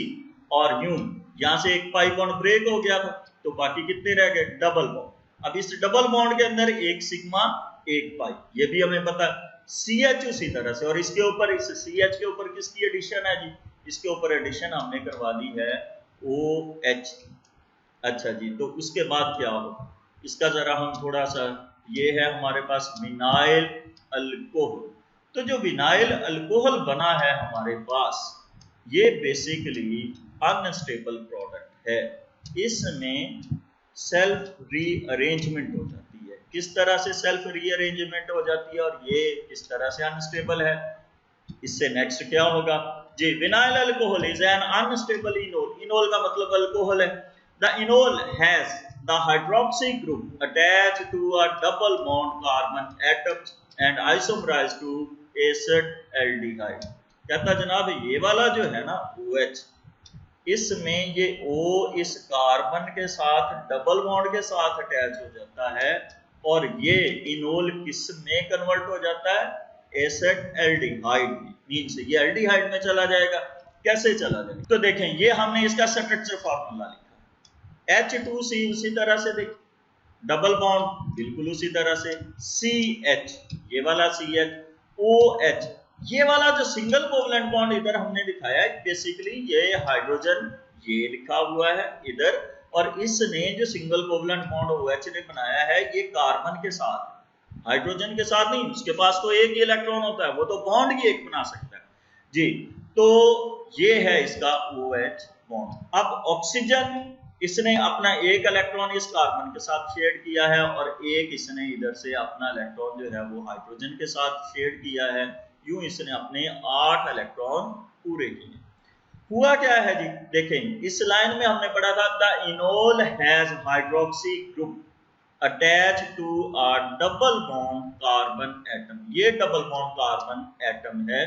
[SPEAKER 1] और यूं यहां से एक पाई बॉन्ड ब्रेक हो गया था, तो बाकी कितने रह गए, डबल बॉन्ड। अब इस डबल बॉन्ड के अंदर एक सिग्मा एक पाई, ये भी हमें पता है। CH उसी तरह से, और इसके ऊपर, इस CH के ऊपर किसकी एडिशन है जी, इसके ऊपर एडिशन हमने करवा दी है OH की। अच्छा जी, तो उसके बाद क्या होगा इसका जरा हम थोड़ा सा ये है हमारे पास विनाइल अल्कोहल। तो जो विनाइल अल्कोहल बना है हमारे पास, ये बेसिकली अनस्टेबल प्रोडक्ट है। इसमें सेल्फ रीअरेंजमेंट हो जाती है। किस तरह से सेल्फ रीअरेंजमेंट हो जाती है और ये किस तरह से अनस्टेबल है, इससे नेक्स्ट क्या होगा जी। Vinyl alcohol is an unstable enol. Enol का मतलब अल्कोहल है। The enol has the hydroxy group attached to a double bond carbon atoms and isomerised to acid aldehyde. कहता जनाब ये वाला जो है ना OH, इसमें ये O इस कार्बन के साथ डबल बॉन्ड के साथ अटैच हो जाता है और ये इनोल किस में कन्वर्ट हो जाता है, एसिड एल्डिहाइड में। मींस ये एल्डिहाइड में चला जाएगा। कैसे चला जाएगा तो देखें, ये हमने इसका स्ट्रक्चर फार्मूला लिखा है। H2C उसी तरह से देखिए, डबल बॉन्ड बिल्कुल उसी तरह से, CH ये वाला CH, OH ये वाला जो सिंगल कोवलेंट बॉन्ड इधर हमने दिखाया है, बेसिकली ये हाइड्रोजन ये लिखा हुआ है इधर, और इसने जो सिंगल कोवलेंट बॉन्ड OH ने बनाया है ये कार्बन के साथ, हाइड्रोजन के साथ नहीं। उसके पास तो एक ही इलेक्ट्रॉन होता है, वो तो बॉन्ड ही एक बना सकता है जी। तो ये है इसका OH बॉन्ड। अब ऑक्सीजन, इसने अपना एक इलेक्ट्रॉन इस कार्बन के साथ शेयर किया है और एक इसने इधर से अपना इलेक्ट्रॉन जो है वो हाइड्रोजन के साथ शेयर किया है। यूं इसने अपने 8 इलेक्ट्रॉन पूरे किए। हुआ क्या है जी, देखें इस लाइन में हमने पढ़ा था the enol has hydroxy group attach to a double bond carbon atom. ये डबल बॉन्ड कार्बन एटम है,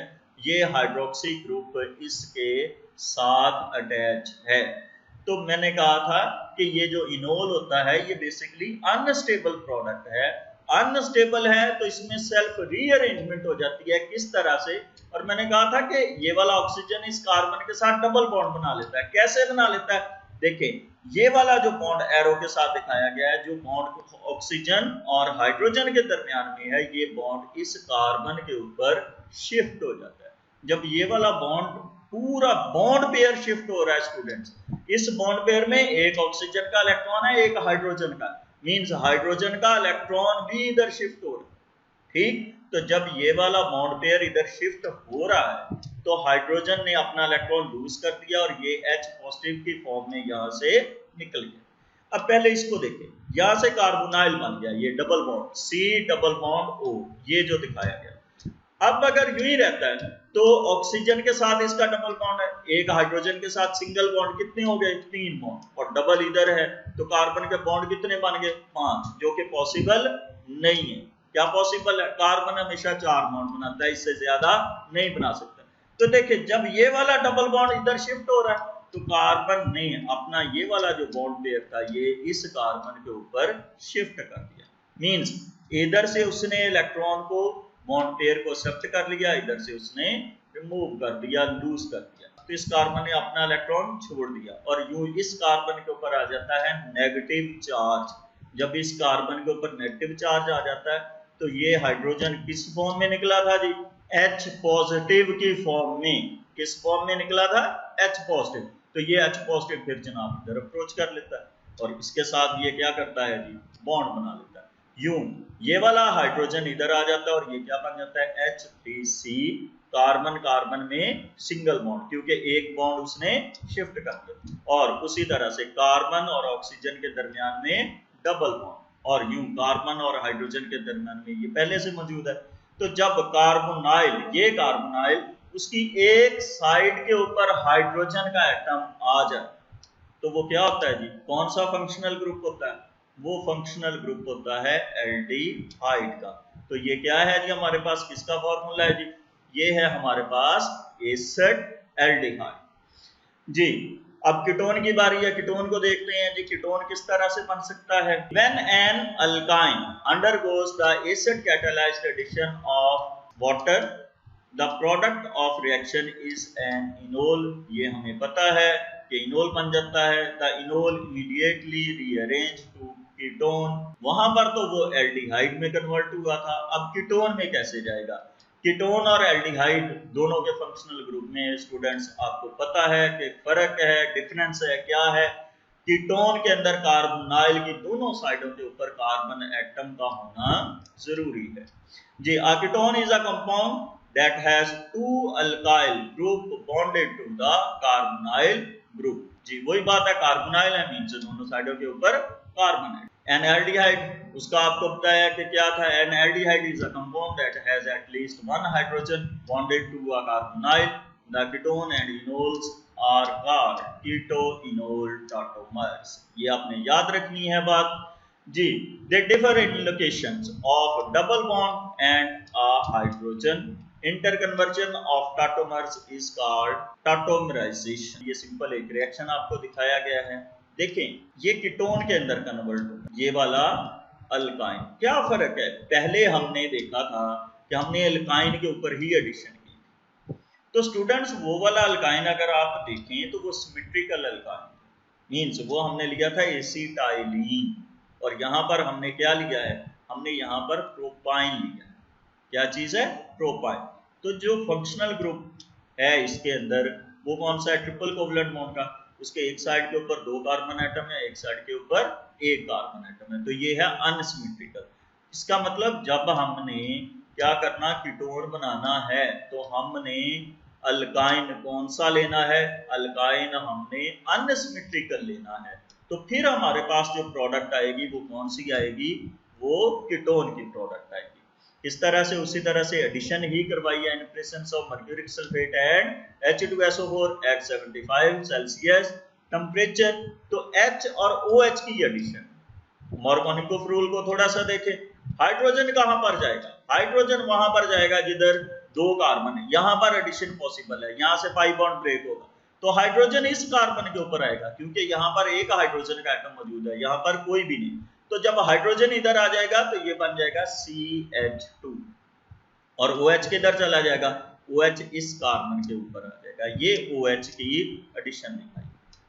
[SPEAKER 1] ये हाइड्रोक्सी ग्रुप इसके साथ अटैच है। तो मैंने कहा था कि ये जो इनोल होता है ये बेसिकली अनस्टेबल प्रोडक्ट है। अनस्टेबल है तो इसमें सेल्फ रीअरेंजमेंट हो जाती है। किस तरह से, और मैंने कहा था कि ये वाला ऑक्सीजन इस कार्बन के साथ डबल बॉन्ड बना लेता है। कैसे बना लेता है, देखें ये वाला जो बॉन्ड एरो के साथ दिखाया गया है, जो बॉन्ड ऑक्सीजन और हाइड्रोजन के दरमियान में है, ये बॉन्ड इस कार्बन के ऊपर शिफ्ट हो जाता है। जब ये वाला बॉन्ड, पूरा बॉन्ड पेयर शिफ्ट हो रहा है स्टूडेंट्स, इस बॉन्ड पेयर में एक ऑक्सीजन का इलेक्ट्रॉन है, एक हाइड्रोजन का, मींस हाइड्रोजन का इलेक्ट्रॉन भी इधर शिफ्ट हो रहा है। ठीक, तो जब ये वाला बॉन्ड पेयर इधर शिफ्ट हो रहा है तो हाइड्रोजन ने अपना इलेक्ट्रॉन लूज कर दिया और ये H पॉजिटिव की फॉर्म में यहां से निकल गया। अब पहले इसको देखें, यहां से कार्बोनाइल बन गया, ये double bond C double bond O, ये जो दिखाया गया। अब अगर यूं ही रहता है तो ऑक्सीजन के साथ इसका डबल बॉन्ड है, एक हाइड्रोजन के साथ सिंगल बॉन्ड, कितने हो गए 3 बॉन्ड, और डबल इधर है तो कार्बन के बॉन्ड कितने बन गए 5, जो कि पॉसिबल नहीं है। क्या पॉसिबल है, कार्बन हमेशा 4 बॉन्ड बनाता है, इससे ज्यादा नहीं बना सकता। तो देखिए जब ये वाला डबल बॉन्ड इधर शिफ्ट हो रहा है तो कार्बन ने अपना ये वाला जो बॉन्ड पेयर था ये इस कार्बन के ऊपर शिफ्ट कर दिया। मींस इधर से उसने इलेक्ट्रॉन को, बॉन्ड पेयर को एक्सेप्ट कर लिया, इधर से उसने रिमूव कर दिया, लूज कर दिया। तो इस कार्बन ने अपना इलेक्ट्रॉन छोड़ दिया और यूं इस कार्बन के ऊपर आ जाता है नेगेटिव चार्ज। जब इस कार्बन के ऊपर नेगेटिव चार्ज आ जाता है तो ये हाइड्रोजन किस फॉर्म में निकला था जी, H पॉजिटिव की फॉर्म में। किस फॉर्म में निकला था, H पॉजिटिव। तो ये H पॉजिटिव फिर जनाब इधर अप्रोच कर लेता है और इसके साथ ये क्या करता है जी, बॉन्ड बना लेता है। यूं ये वाला हाइड्रोजन इधर आ जाता है और ये क्या बन जाता है H3C, कार्बन कार्बन में सिंगल बॉन्ड, क्योंकि एक बॉन्ड उसने शिफ्ट कर दिया। और उसी तरह से कार्बन और ऑक्सीजन के दरमियान में डबल बॉन्ड, और यूं कार्बन और हाइड्रोजन के दरमियान में ये पहले से मौजूद है। तो जब कार्बोनाइल, ये कार्बोनाइल, उसकी एक साइड के ऊपर हाइड्रोजन का एटम आ जाए तो वो क्या होता है जी, कौन सा फंक्शनल ग्रुप होता है, वो फंक्शनल ग्रुप होता है एल्डिहाइड का। तो ये क्या है जी, हमारे पास किसका फॉर्मूला है जी, ये है हमारे पास एसिड एल्डिहाइड जी। अब कीटोन की बारी है, कीटोन को देखते हैं जी, कीटोन किस तरह से बन सकता है। When an alkyne undergoes the acid catalyzed addition of water, the product of reaction is an enol। ये हमें पता है कि इनोल बन जाता है। The enol immediately rearrange to ketone, वहां पर तो वो एल्डिहाइड में कन्वर्ट हुआ था, अब कीटोन में कैसे जाएगा। कीटोन और एल्डिहाइड दोनों के फंक्शनल ग्रुप में स्टूडेंट्स आपको पता है कि फर्क है, डिफरेंस है, क्या है। कीटोन के अंदर कार्बोनाइल की दोनों साइडों के ऊपर कार्बन एटम का होना जरूरी है जी। A ketone is a compound that has two alkyl group bonded to the carbonyl group जी। वही बात है, कार्बोनाइल है मीन्स दोनों साइडों के ऊपर कार्बन है। एनएल्डिहाइड, उसका आपको बताया कि क्या था, an aldehyde is a compound that has at least one hydrogen bonded to a carbonyl. The ketone and enols are called keto enol tautomers. ये आपने याद रखनी है बात जी। They differ in locations of double bond and a hydrogen. Interconversion of tautomers is called tautomerisation. ये simple एक reaction आपको दिखाया गया है। देखें, ये कीटोन के अंदर कन्वर्ट होगा, ये वाला अल्काइन। क्या फर्क है, पहले हमने देखा था कि हमने अल्काइन के ऊपर ही एडिशन की, तो स्टूडेंट्स वो वाला अल्काइन अगर आप देखें तो वो सिमेट्रिकल अल्काइन मीन्स वो हमने लिया था एसिटाइलिन, और यहाँ पर हमने क्या लिया है, हमने यहाँ पर प्रोपाइन लिया है। क्या चीज है, प्रोपाइन। तो जो फंक्शनल ग्रुप है इसके अंदर वो कौन सा है, ट्रिपल कोवलेंट बॉन्ड का। उसके एक साइड के ऊपर 2 कार्बन एटम है, एक साइड के ऊपर 1 कार्बन एटम है, तो ये है अनसिमेट्रिकल। इसका मतलब जब हमने क्या करना, कीटोन बनाना है तो हमने अल्काइन कौन सा लेना है, अल्काइन हमने अनसिमेट्रिकल लेना है। तो फिर हमारे पास जो प्रोडक्ट आएगी वो कौन सी आएगी, वो कीटोन की प्रोडक्ट आएगी। इस तरह से उसी तरह से एडिशन ही करवाई है in presence of mercuric sulphate and H2SO4 at 75 Celsius temperature. तो H और OH की एडिशन, मार्कोनिकोव रूल को थोड़ा सा देखें। हाइड्रोजन कहां पर जाएगा, हाइड्रोजन वहां पर जाएगा जिधर 2 कार्बन है, यहां पर एडिशन पॉसिबल है, यहां से पाई बॉन्ड ब्रेक होगा, तो हाइड्रोजन इस कार्बन के ऊपर आएगा क्योंकि यहां पर एक हाइड्रोजन का एटम मौजूद है, यहां पर कोई भी नहीं। तो जब हाइड्रोजन इधर आ जाएगा तो ये बन जाएगा CH2, और OH किधर चला जाएगा, OH इस कार्बन के ऊपर आ जाएगा। ये OH की एडिशन दिखाई।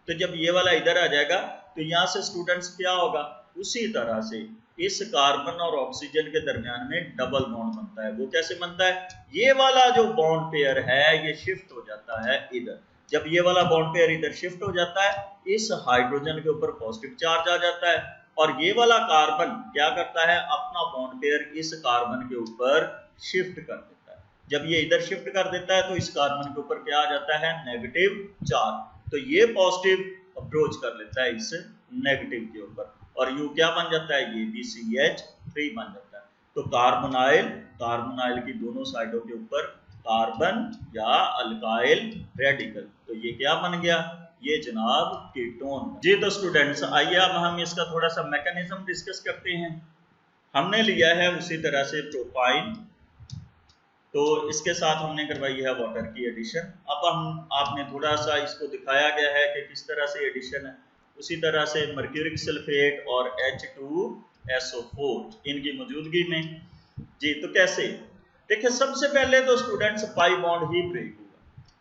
[SPEAKER 1] तो जब ये वाला इधर आ जाएगा तो यहाँ से स्टूडेंट्स क्या होगा, उसी तरह से इस कार्बन और ऑक्सीजन के दरमियान में डबल बॉन्ड बनता है। वो कैसे बनता है, ये वाला जो बॉन्ड पेयर है ये शिफ्ट हो जाता है इधर। जब ये वाला बॉन्ड पेयर इधर शिफ्ट हो जाता है, इस हाइड्रोजन के ऊपर पॉजिटिव चार्ज आ जाता है, और ये वाला कार्बन क्या करता है, अपना बॉन्ड पेयर इस कार्बन के ऊपर शिफ्ट कर देता है। जब ये इधर शिफ्ट कर देता है तो इस कार्बन के ऊपर क्या आ जाता है, नेगेटिव चार्ज। तो ये पॉजिटिव अप्रोच कर लेता है इस नेगेटिव के ऊपर, और यू क्या बन जाता है, ये भी CH3 बन जाता है। तो कार्बोनाइल, कार्बोनाइल की दोनों साइडों के ऊपर कार्बन या अल्काइल रेडिकल, तो ये क्या बन गया, ये जनाब कीटोन जी। तो स्टूडेंट्स आइए अब हम इसका थोड़ा सा मैकेनिज्म डिस्कस करते हैं। हमने लिया है उसी तरह से प्रोपाइन, तो इसके साथ हमने करवाई है वाटर की एडिशन। अब हम आपने थोड़ा सा इसको दिखाया गया है कि किस तरह से एडिशन है। उसी तरह से मर्क्यूरिक सल्फेट और H2SO4 इनकी मौजूदगी में जी, तो कैसे, देखिए सबसे पहले तो स्टूडेंट्स पाई बॉन्ड ही ब्रेक होगा।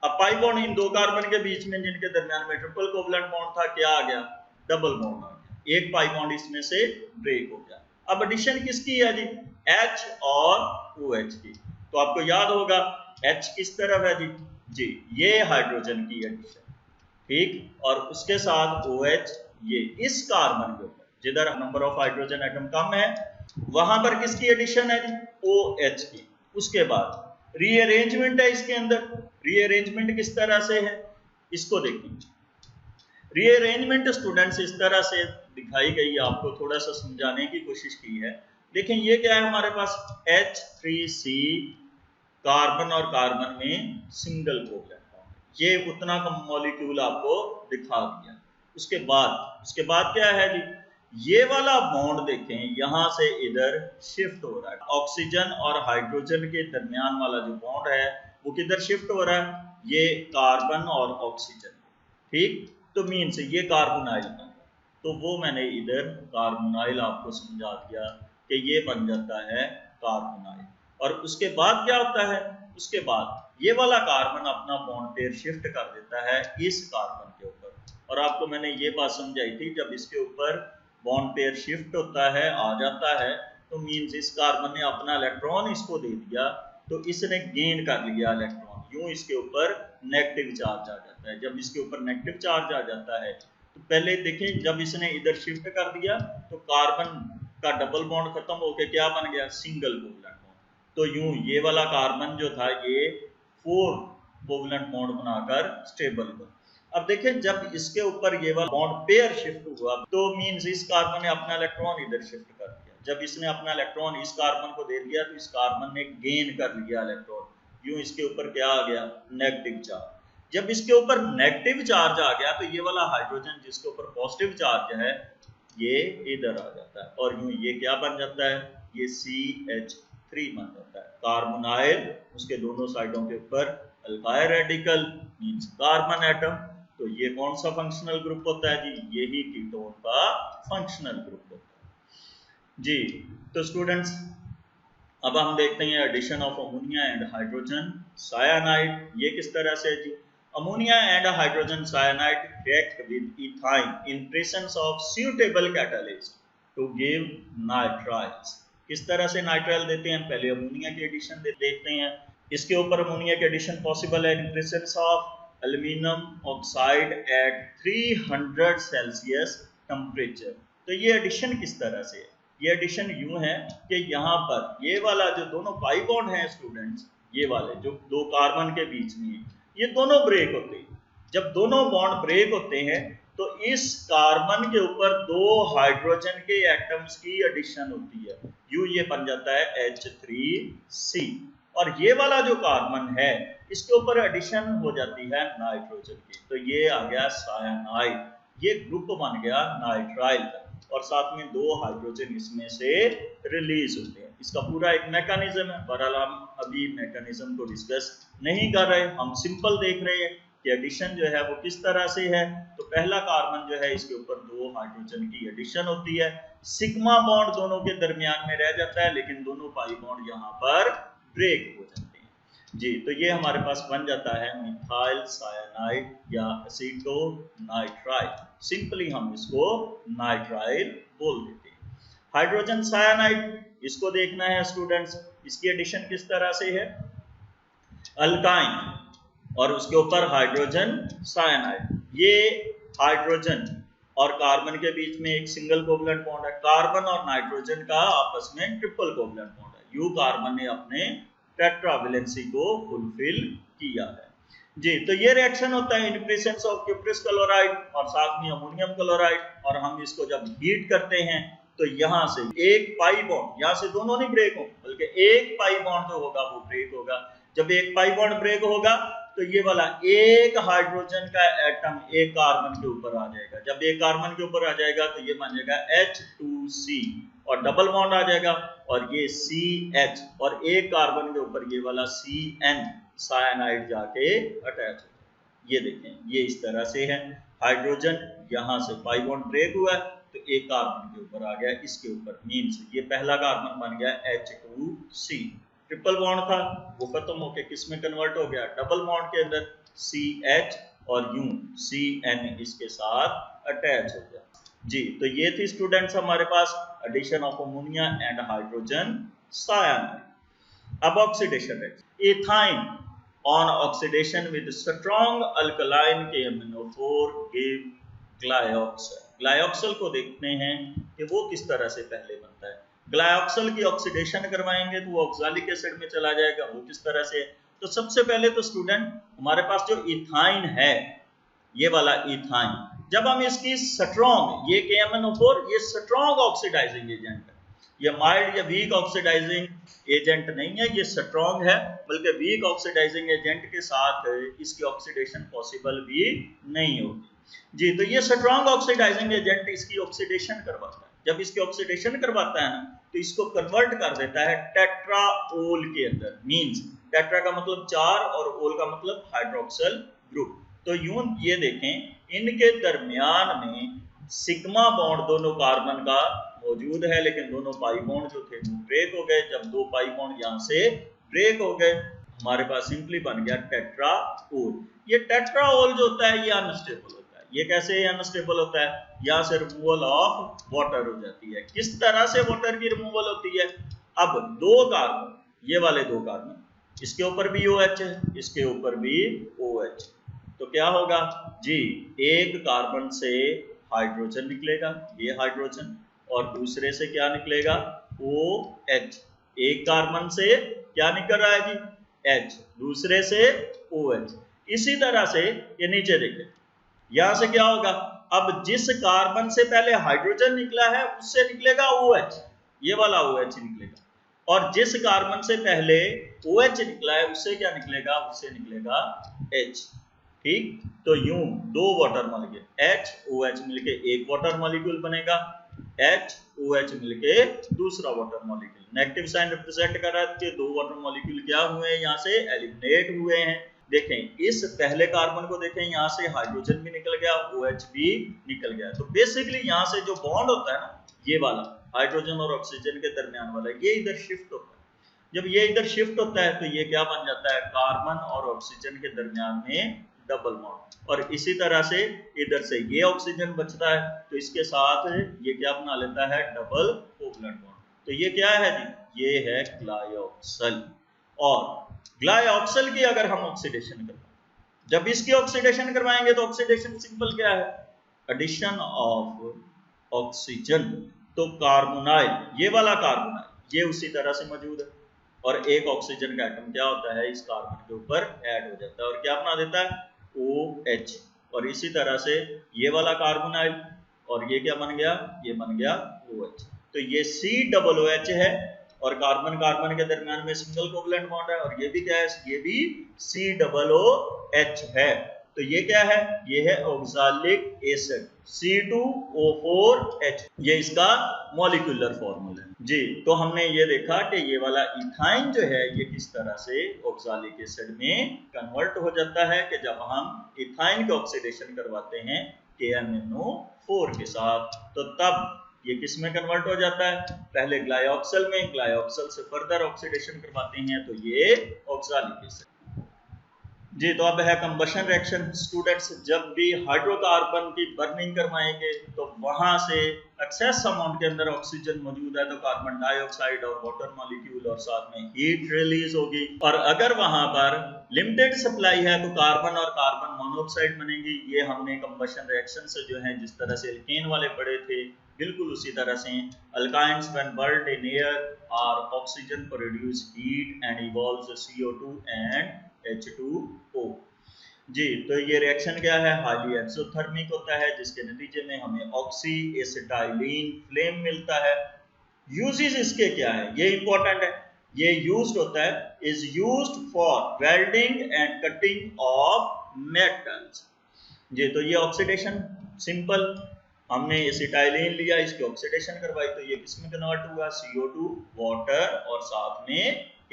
[SPEAKER 1] अब पाई बॉन्ड इन 2 कार्बन के बीच में जिनके दरमियान में ट्रिपल कोवलेंट बॉन्ड था, क्या आ गया, डबल बॉन्ड आ गया, एक पाई बॉन्ड इसमें से ब्रेक हो गया। अब एडिशन किसकी है जी, H और OH की। तो आपको याद होगा H किस तरफ है जी, ये हाइड्रोजन की एडिशन, ठीक, और उसके साथ OH ये इस कार्बन के ऊपर जिधर नंबर ऑफ हाइड्रोजन एटम कम है वहां पर किसकी एडिशन है जी, OH की। उसके बाद रीअरेंजमेंट है इसके अंदर। रीअरेंजमेंट किस तरह से है, इसको देखिए। रीअरेंजमेंट स्टूडेंट्स इस तरह से दिखाई गई, आपको थोड़ा सा समझाने की कोशिश की है। देखें ये क्या है, हमारे पास H3C कार्बन और कार्बन में सिंगल कोवलेंट बॉन्ड, ये उतना कम मॉलिक्यूल आपको दिखा दिया। उसके बाद क्या है जी, ये वाला बॉन्ड देखें यहां से इधर शिफ्ट हो रहा है। ऑक्सीजन और हाइड्रोजन के दरमियान वाला जो बॉन्ड है वो किधर शिफ्ट हो रहा है, ये कार्बन और ऑक्सीजन, ठीक। तो मीन्स ये कार्बोनाइल बन गया, तो वो मैंने इधर कार्बोनाइल आपको समझा दिया कि ये बन जाता है कार्बोनाइल। और उसके बाद क्या होता है, उसके बाद ये वाला कार्बन अपना बॉन्ड पेयर शिफ्ट कर देता है इस कार्बन के ऊपर। और आपको मैंने ये बात समझाई थी, जब इसके ऊपर बॉन्ड पेयर शिफ्ट होता है, आ जाता है, तो मीन्स इस कार्बन ने अपना इलेक्ट्रॉन इसको दे दिया, तो इसने गेन कर लिया इलेक्ट्रॉन, यूं इसके ऊपर नेगेटिव चार्ज आ जाता है। जब इसके ऊपर नेगेटिव चार्ज आ जाता है तो पहले देखें, जब इसने इधर शिफ्ट कर दिया तो कार्बन का डबल बॉन्ड खत्म होके क्या बन गया, सिंगल कोवलेंट बॉन्ड। तो यूं ये वाला कार्बन जो था ये 4 कोवलेंट बॉन्ड बनाकर स्टेबल हुआ। अब देखें, जब इसके ऊपर ये वाला बॉन्ड पेयर शिफ्ट हुआ तो मींस इस कार्बन ने अपना इलेक्ट्रॉन इधर शिफ्ट कर दिया। जब इसने अपना इलेक्ट्रॉन इस कार्बन को दे दिया तो इस कार्बन ने गेन कर लिया इलेक्ट्रॉन, यूं इसके ऊपर क्या आ गया, नेगेटिव चार्ज। जब इसके ऊपर नेगेटिव चार्ज आ गया तो ये वाला हाइड्रोजन जिसके ऊपर पॉजिटिव चार्ज है ये इधर आ जाता है और यूं ये क्या बन जाता है, ये CH3 बन जाता है, कार्बोनाइल। उसके दोनों साइडों के ऊपर alkyl radical means carbon atom. तो ये कौन सा फंक्शनल ग्रुप होता है जी, यही कीटोन का फंक्शनल ग्रुप होता है जी। तो स्टूडेंट्स अब हम देखते हैं addition of ammonia and hydrogen cyanide. ये किस तरह से जी, ammonia and hydrogen cyanide react with ethyne in presence of suitable catalyst to give nitriles। किस तरह से नाइट्राइल देते हैं, पहले अमोनिया की एडिशन देखते हैं। इसके ऊपर अमोनिया की एडिशन पॉसिबल है in presence of aluminium oxide at 300 Celsius temperature. तो ये एडिशन किस तरह से है, ये एडिशन यूं है कि यहाँ पर ये वाला जो दोनों पाई बॉन्ड हैं स्टूडेंट्स, ये वाले जो दो कार्बन के बीच में ये दोनों ब्रेक होते हैं। जब दोनों बॉन्ड ब्रेक होते हैं तो इस कार्बन के ऊपर 2 हाइड्रोजन के एटम्स की एडिशन होती है, यूं ये बन जाता है H3C। और ये वाला जो कार्बन है इसके ऊपर एडिशन हो जाती है नाइट्रोजन की, तो ये आ गया सायानाइड, ये ग्रुप बन गया नाइट्राइल का और साथ में 2 हाइड्रोजन इसमें से रिलीज होते हैं। इसका पूरा एक मैकेनिज्म है, बहरहाल हम अभी मैकेनिज्म को डिस्कस नहीं कर रहे, हम सिंपल देख रहे हैं कि एडिशन जो है वो किस तरह से है। तो पहला कार्बन जो है इसके ऊपर 2 हाइड्रोजन की एडिशन होती है, सिग्मा बॉन्ड दोनों के दरमियान में रह जाता है लेकिन दोनों पाई बॉन्ड यहाँ पर ब्रेक हो जाते हैं जी। तो ये हमारे पास बन जाता है मिथाइल सायानाइड या एसीटोनाइट्राइल, सिंपली हम इसको नाइट्राइल बोल देते हैं। हाइड्रोजन सायानाइड इसको देखना है स्टूडेंट्स, इसकी एडिशन किस तरह से है, अल्काइन और उसके ऊपर हाइड्रोजन सायानाइड। ये हाइड्रोजन और कार्बन के बीच में एक सिंगल कोवलेंट बॉन्ड है, कार्बन और नाइट्रोजन का आपस में ट्रिपल कोवलेंट बॉन्ड है, यू कार्बन ने अपने टेट्रावैलेंसी को फुलफिल किया है जी। तो ये रिएक्शन होता है in presence of cuprous chloride और साथ में अमोनियम क्लोराइड, और हम इसको जब हीट करते हैं तो यहाँ से एक पाई बॉन्ड, यहाँ से दोनों नहीं ब्रेक हो बल्कि एक पाई बॉन्ड जो होगा वो ब्रेक होगा। जब एक पाई बॉन्ड ब्रेक होगा तो ये वाला एक हाइड्रोजन का एटम एक कार्बन के ऊपर आ जाएगा, जब एक कार्बन के ऊपर आ जाएगा तो ये बन जाएगा H2C और डबल बॉन्ड आ जाएगा और ये CH और एक कार्बन के ऊपर ये वाला CN सायानाइड जाके अटैच हो जाएगा। ये देखें ये इस तरह से है, हाइड्रोजन यहाँ से पाई बॉन्ड ब्रेक हुआ तो एक कार्बन के ऊपर आ गया, इसके ऊपर मीन्स ये पहला कार्बन बन गया H2C, ट्रिपल बॉन्ड था वो खत्म होकर किस में कन्वर्ट हो गया, डबल बॉन्ड के अंदर CH और यूं CN इसके साथ अटैच हो गया जी। तो ये थी स्टूडेंट्स हमारे पास addition of ammonia and hydrogen cyanide. अब oxidation rate, ethyne on oxidation with strong alkaline KMnO4 give glyoxal. Glyoxal को देखते हैं कि वो किस तरह से पहले बनता है। ग्लाइऑक्सल की ऑक्सीडेशन करवाएंगे तो वो ऑक्सैलिक एसिड में चला जाएगा, वो किस तरह से। तो सबसे पहले तो स्टूडेंट हमारे पास जो इथाइन है, ये वाला इथाइन, जब हम इसकी स्ट्रॉन्ग, ये KMnO4 ये स्ट्रॉन्ग ऑक्सीडाइजिंग एजेंट है, ये माइल्ड या वीक ऑक्सीडाइजिंग एजेंट नहीं है, ये स्ट्रॉन्ग है, बल्कि वीक ऑक्सीडाइजिंग एजेंट के साथ इसकी ऑक्सीडेशन पॉसिबल भी नहीं होगी जी। तो ये स्ट्रॉन्ग ऑक्सीडाइजिंग एजेंट इसकी ऑक्सीडेशन करवाता है, जब इसकी ऑक्सीडेशन करवाता है ना तो इसको कन्वर्ट कर देता है टेट्राओल के अंदर, मींस टेट्रा का मतलब 4 और ओल का मतलब हाइड्रोक्सल ग्रुप। तो यूं ये देखें इनके दरमियान में सिग्मा बॉन्ड दोनों कार्बन का मौजूद है लेकिन दोनों पाई बॉन्ड जो थे वो ब्रेक हो गए। जब 2 पाई बॉन्ड यहाँ से ब्रेक हो गए हमारे पास सिंपली बन गया टेट्राओल। ये टेट्राओल जो होता है ये अनस्टेबल होता है। ये कैसे अनस्टेबल होता है, यहाँ से रिमूवल ऑफ वाटर हो जाती है। किस तरह से वाटर की रिमूवल होती है, अब 2 कार्बन, ये वाले 2 कार्बन, इसके ऊपर भी OH है, इसके ऊपर भी OH, तो क्या होगा जी, एक कार्बन से हाइड्रोजन निकलेगा, ये हाइड्रोजन, और दूसरे से क्या निकलेगा, OH। एक कार्बन से क्या निकल रहा है जी, H, दूसरे से OH। इसी तरह से ये नीचे देखिए, यहां से क्या होगा, अब जिस कार्बन से पहले हाइड्रोजन निकला है उससे निकलेगा OH, ये वाला OH निकलेगा, और जिस कार्बन से पहले OH निकला है उससे क्या निकलेगा, उससे निकलेगा H। ठीक, तो यूं दो वाटर मॉलिक्यूल HOH मिलके एक वाटर मॉलिक्यूल बनेगा, HOH मिलके दूसरा water molecule. Negative sign represent कर रहा है कि दो वाटर मॉलिक्यूल क्या हुए हैं, यहाँ से एलिमिनेट हुए हैं। देखें इस पहले कार्बन को देखें, यहाँ से हाइड्रोजन भी निकल गया, OH भी निकल गया। तो बेसिकली यहाँ से जो बॉन्ड होता है ना, ये वाला हाइड्रोजन और ऑक्सीजन के दरमियान वाला, ये इधर शिफ्ट होता है। जब ये इधर शिफ्ट होता है तो ये क्या बन जाता है, कार्बन और ऑक्सीजन के दरमियान में डबल बॉन्ड। और इसी तरह से इधर से ये ऑक्सीजन बचता है तो इसके साथ ये क्या बना लेता है, डबल कोवलेंट बॉन्ड। तो ये क्या है जी, ये है ग्लाइऑक्सल। और ग्लाइऑक्सल की अगर हम ऑक्सीडेशन करवाएं, जब इसकी ऑक्सीडेशन करवाएंगे तो ऑक्सीडेशन सिंपल क्या है, एडिशन ऑफ ऑक्सीजन। तो कार्बोनाइल, ये वाला कार्बोनाइल ये उसी तरह से मौजूद है, और एक ऑक्सीजन का एटम क्या होता है, इस कार्बन के ऊपर ऐड हो जाता है और क्या बना देता है, OH। और इसी तरह से ये वाला कार्बोनाइल, और ये क्या बन गया, ये बन गया OH। तो ये COOH है, और कार्बन कार्बन के दरमियान में सिंगल कोवलेंट बॉन्ड है, और ये भी क्या है, ये भी COOH है। तो ये क्या है, ये है ऑक्सैलिक एसिड C2O4H, ये इसका मॉलिक्यूलर फॉर्मूला है जी। तो हमने ये देखा कि ये वाला इथाइन जो है ये किस तरह से ऑक्सैलिक एसिड में कन्वर्ट हो जाता है, कि जब हम इथाइन का ऑक्सीडेशन करवाते हैं KMnO4 के साथ, तो तब ये किस में कन्वर्ट हो जाता है, पहले ग्लाइऑक्सल में, ग्लाइऑक्सल से फर्दर ऑक्सीडेशन करवाते हैं तो ये ऑक्सैलिक एसिड जी। तो अब है कंबशन रिएक्शन। स्टूडेंट्स जब भी हाइड्रोकार्बन की बर्निंग करवाएंगे तो वहां से एक्सेस अमाउंट के अंदर ऑक्सीजन मौजूद है, तो कार्बन डाइऑक्साइड और वाटर मॉलिक्यूल और साथ में हीट रिलीज होगी। और अगर वहां पर लिमिटेड सप्लाई है तो कार्बन और कार्बन मोनोऑक्साइड बनेगी। ये हमने कंबशन रिएक्शन से जो है, जिस तरह से एल्केन वाले पढ़े थे, बिल्कुल उसी तरह से alkynes when burned in air or oxygen produce heat and evolves CO2 and H2O जी। तो ये रिएक्शन क्या है, हाईली एक्सोथर्मिक होता है, जिसके नतीजे में हमें ऑक्सी एसिटाइलिन फ्लेम मिलता है। यूजेस इसके क्या है, ये इंपॉर्टेंट है। ये यूज्ड होता है, is used for welding and cutting of metals जी। तो ये ऑक्सीडेशन सिंपल, हमने एसिटाइलिन लिया, इसकी ऑक्सीडेशन करवाई, तो ये किसमें कन्वर्ट हुआ, CO2 वाटर और साथ में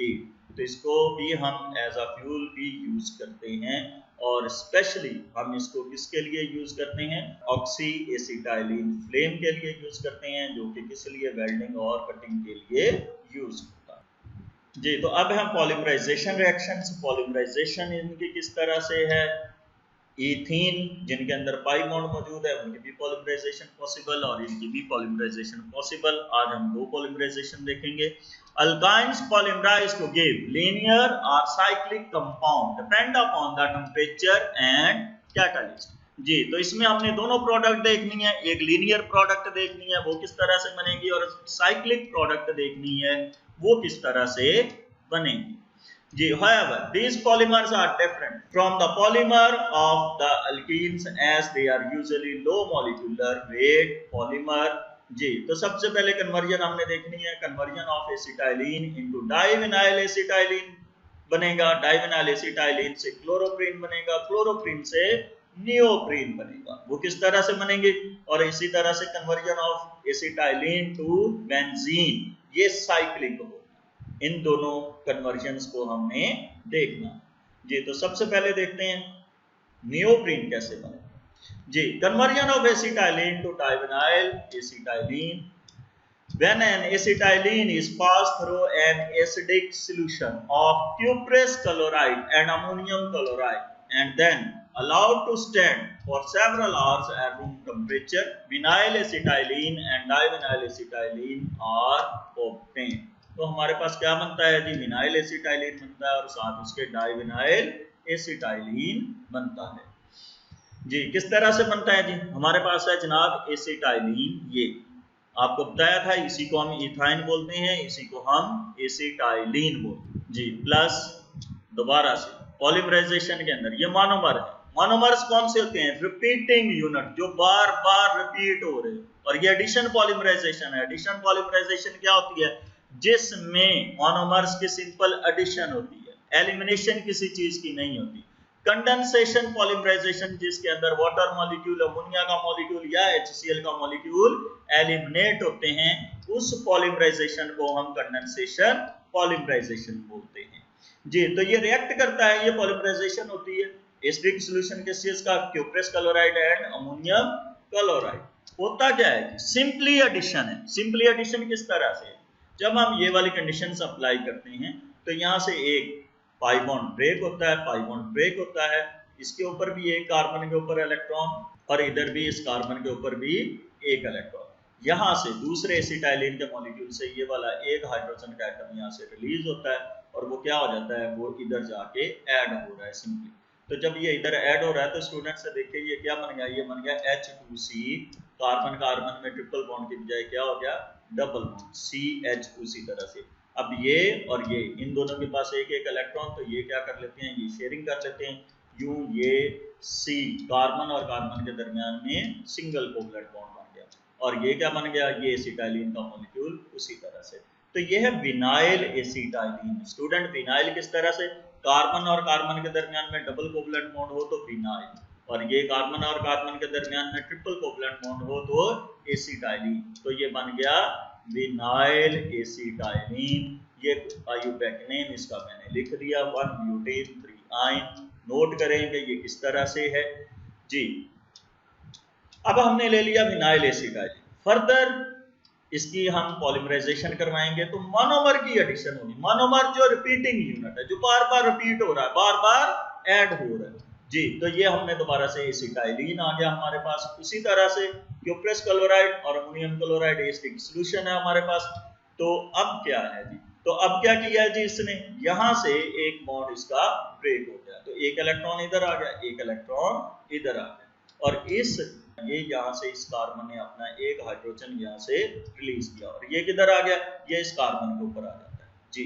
[SPEAKER 1] हीट। तो इसको भी हम एज अ फ्यूल भी यूज करते हैं, और स्पेशली हम इसको किसके लिए यूज करते हैं, ऑक्सी एसिटाइलिन फ्लेम के लिए यूज करते हैं, जो कि किस लिए, वेल्डिंग और कटिंग के लिए यूज होता है जी। तो अब हम पॉलीमराइजेशन रिएक्शंस, पॉलीमराइजेशन इनकी किस तरह से है, इथीन जिनके अंदर पाई बॉन्ड मौजूद है उनकी भी पॉलीमराइजेशन पॉसिबल, और इनकी भी पॉलीमराइजेशन पॉसिबल। आज हम दो पॉलीमराइजेशन देखेंगे। Alkynes polymerise to give linear और cyclic compound depend upon the temperature and catalyst जी। तो इसमें हमने दोनों प्रोडक्ट देखनी है, एक लीनियर प्रोडक्ट देखनी है वो किस तरह से बनेगी, और साइक्लिक प्रोडक्ट देखनी है वो किस तरह से बनेगी जी। However, these polymers are different from the polymer of the alkenes as they are usually low molecular weight polymer जी। तो सबसे पहले कन्वर्जन हमने देखनी है, conversion of acetylene into divinyl acetylene बनेगा, डाइविनाइल एसिटाइलिन से क्लोरोप्रीन बनेगा, क्लोरोप्रीन से नियोप्रीन बनेगा। वो किस तरह से बनेंगे, और इसी तरह से conversion of acetylene to benzene, ये साइक्लिक हो। इन दोनों कन्वर्जन्स को हमने देखना जी। तो सबसे पहले देखते हैं नियोप्रीन कैसे बने जी। Conversion of acetylene to divinyl acetylene, when an acetylene is passed through an acidic solution of cuprous chloride and ammonium chloride and then allowed to stand for several hours at room temperature, vinyl acetylene and divinyl acetylene are obtained। तो हमारे पास क्या बनता है जी, vinyl acetylene बनता है और साथ उसके डाइविनाइल एसिटाइलिन बनता है। जी किस तरह से बनता है जी, हमारे पास है जनाब एसिटाइलिन, ये आपको बताया था, इसी को हम इथाइन बोलते हैं, इसी को हम एसिटाइलिन बोलते हैं जी। प्लस दोबारा से पॉलीमराइजेशन के अंदर ये मोनोमर है, मोनोमर्स कौन से होते हैं, रिपीटिंग यूनिट, जो बार बार रिपीट हो रहे हैं। और ये एडिशन पॉलीमराइजेशन है। एडिशन पॉलीमराइजेशन क्या होती है, जिसमें मोनोमर्स की सिंपल एडिशन होती है, एलिमिनेशन किसी चीज की नहीं होती। कंडेंसेशन पॉलीमराइजेशन, जिसके अंदर वाटर मॉलिक्यूल, अमोनिया का मॉलिक्यूल या HCl का मॉलिक्यूल एलिमिनेट होते हैं, उस पॉलीमराइजेशन को हम कंडेंसेशन पॉलीमराइजेशन बोलते हैं जी। तो ये रिएक्ट करता है, ये पॉलीमराइजेशन होती है एसिडिक सॉल्यूशन के सीएस का cuprous chloride and ammonium chloride. होता क्या है, सिंपली एडिशन है। सिंपली एडिशन किस तरह से, जब हम ये वाली कंडीशंस अप्लाई करते हैं तो यहाँ से एक पाई बॉन्ड ब्रेक होता है, पाई बॉन्ड ब्रेक होता है, इसके ऊपर भी एक कार्बन के ऊपर इलेक्ट्रॉन और इधर भी इस कार्बन के ऊपर भी एक इलेक्ट्रॉन। यहाँ से दूसरे एसिटाइलिन के मॉलिक्यूल से ये वाला एक हाइड्रोजन का एटम यहाँ से रिलीज होता है और वो क्या हो जाता है, वो इधर जाके ऐड हो रहा है सिंपली। तो जब ये इधर ऐड हो रहा है तो स्टूडेंट से देखिए ये क्या बन गया, ये बन गया H2C, कार्बन कार्बन में ट्रिपल बॉन्ड की बजाय क्या हो गया, डबल बॉन्ड CH। उसी तरह से अब ये और ये, इन दोनों के पास एक एक इलेक्ट्रॉन, तो ये क्या कर लेते हैं, ये शेयरिंग कर लेते हैं, यूं ये C कार्बन और कार्बन के दरमियान में सिंगल कोवलेंट बॉन्ड बन गया। और ये क्या बन गया, ये एसिटाइलिन का मॉलिक्यूल उसी तरह से। तो ये है विनाइल एसिटाइलिन। स्टूडेंट विनाइल किस तरह से, कार्बन और कार्बन के दरमियान में डबल कोवलेंट बॉन्ड हो तो विनाइल, और ये कार्बन और कार्बन के दरमियान में ट्रिपल कोवलेंट बॉन्ड हो तो एसिटाइलिन। तो ये बन गया विनाइल एसिटाइलिन। ये आइयूपेक्टिन इसका मैंने लिख दिया, 1 ब्यूटेन 3 आयन। नोट करें कि ये किस तरह से है जी। अब हमने ले लिया विनाइल एसिटाइलिन, फर्दर इसकी हम पॉलीमराइजेशन करवाएंगे तो मोनोमर की एडिशन होगी। मोनोमर जो रिपीटिंग यूनिट है, जो बार बार रिपीट हो रहा है, बार बार ऐड हो रहा है जी। तो ये हमने दोबारा से एसिटाइलिन आ गया हमारे पास। उसी तरह से क्यूप्रेस क्लोराइड और अमोनियम क्लोराइड एसिडिक सॉल्यूशन है हमारे पास। तो अब क्या है जी, तो अब क्या किया है जी इसने, यहां से एक बॉन्ड इसका ब्रेक हो गया, तो एक इलेक्ट्रॉन इधर आ गया, एक इलेक्ट्रॉन इधर आ गया, और इस ये यहाँ से इस कार्बन ने अपना एक हाइड्रोजन यहाँ से रिलीज किया और ये किधर आ गया, ये इस कार्बन के ऊपर आ जाता है जी।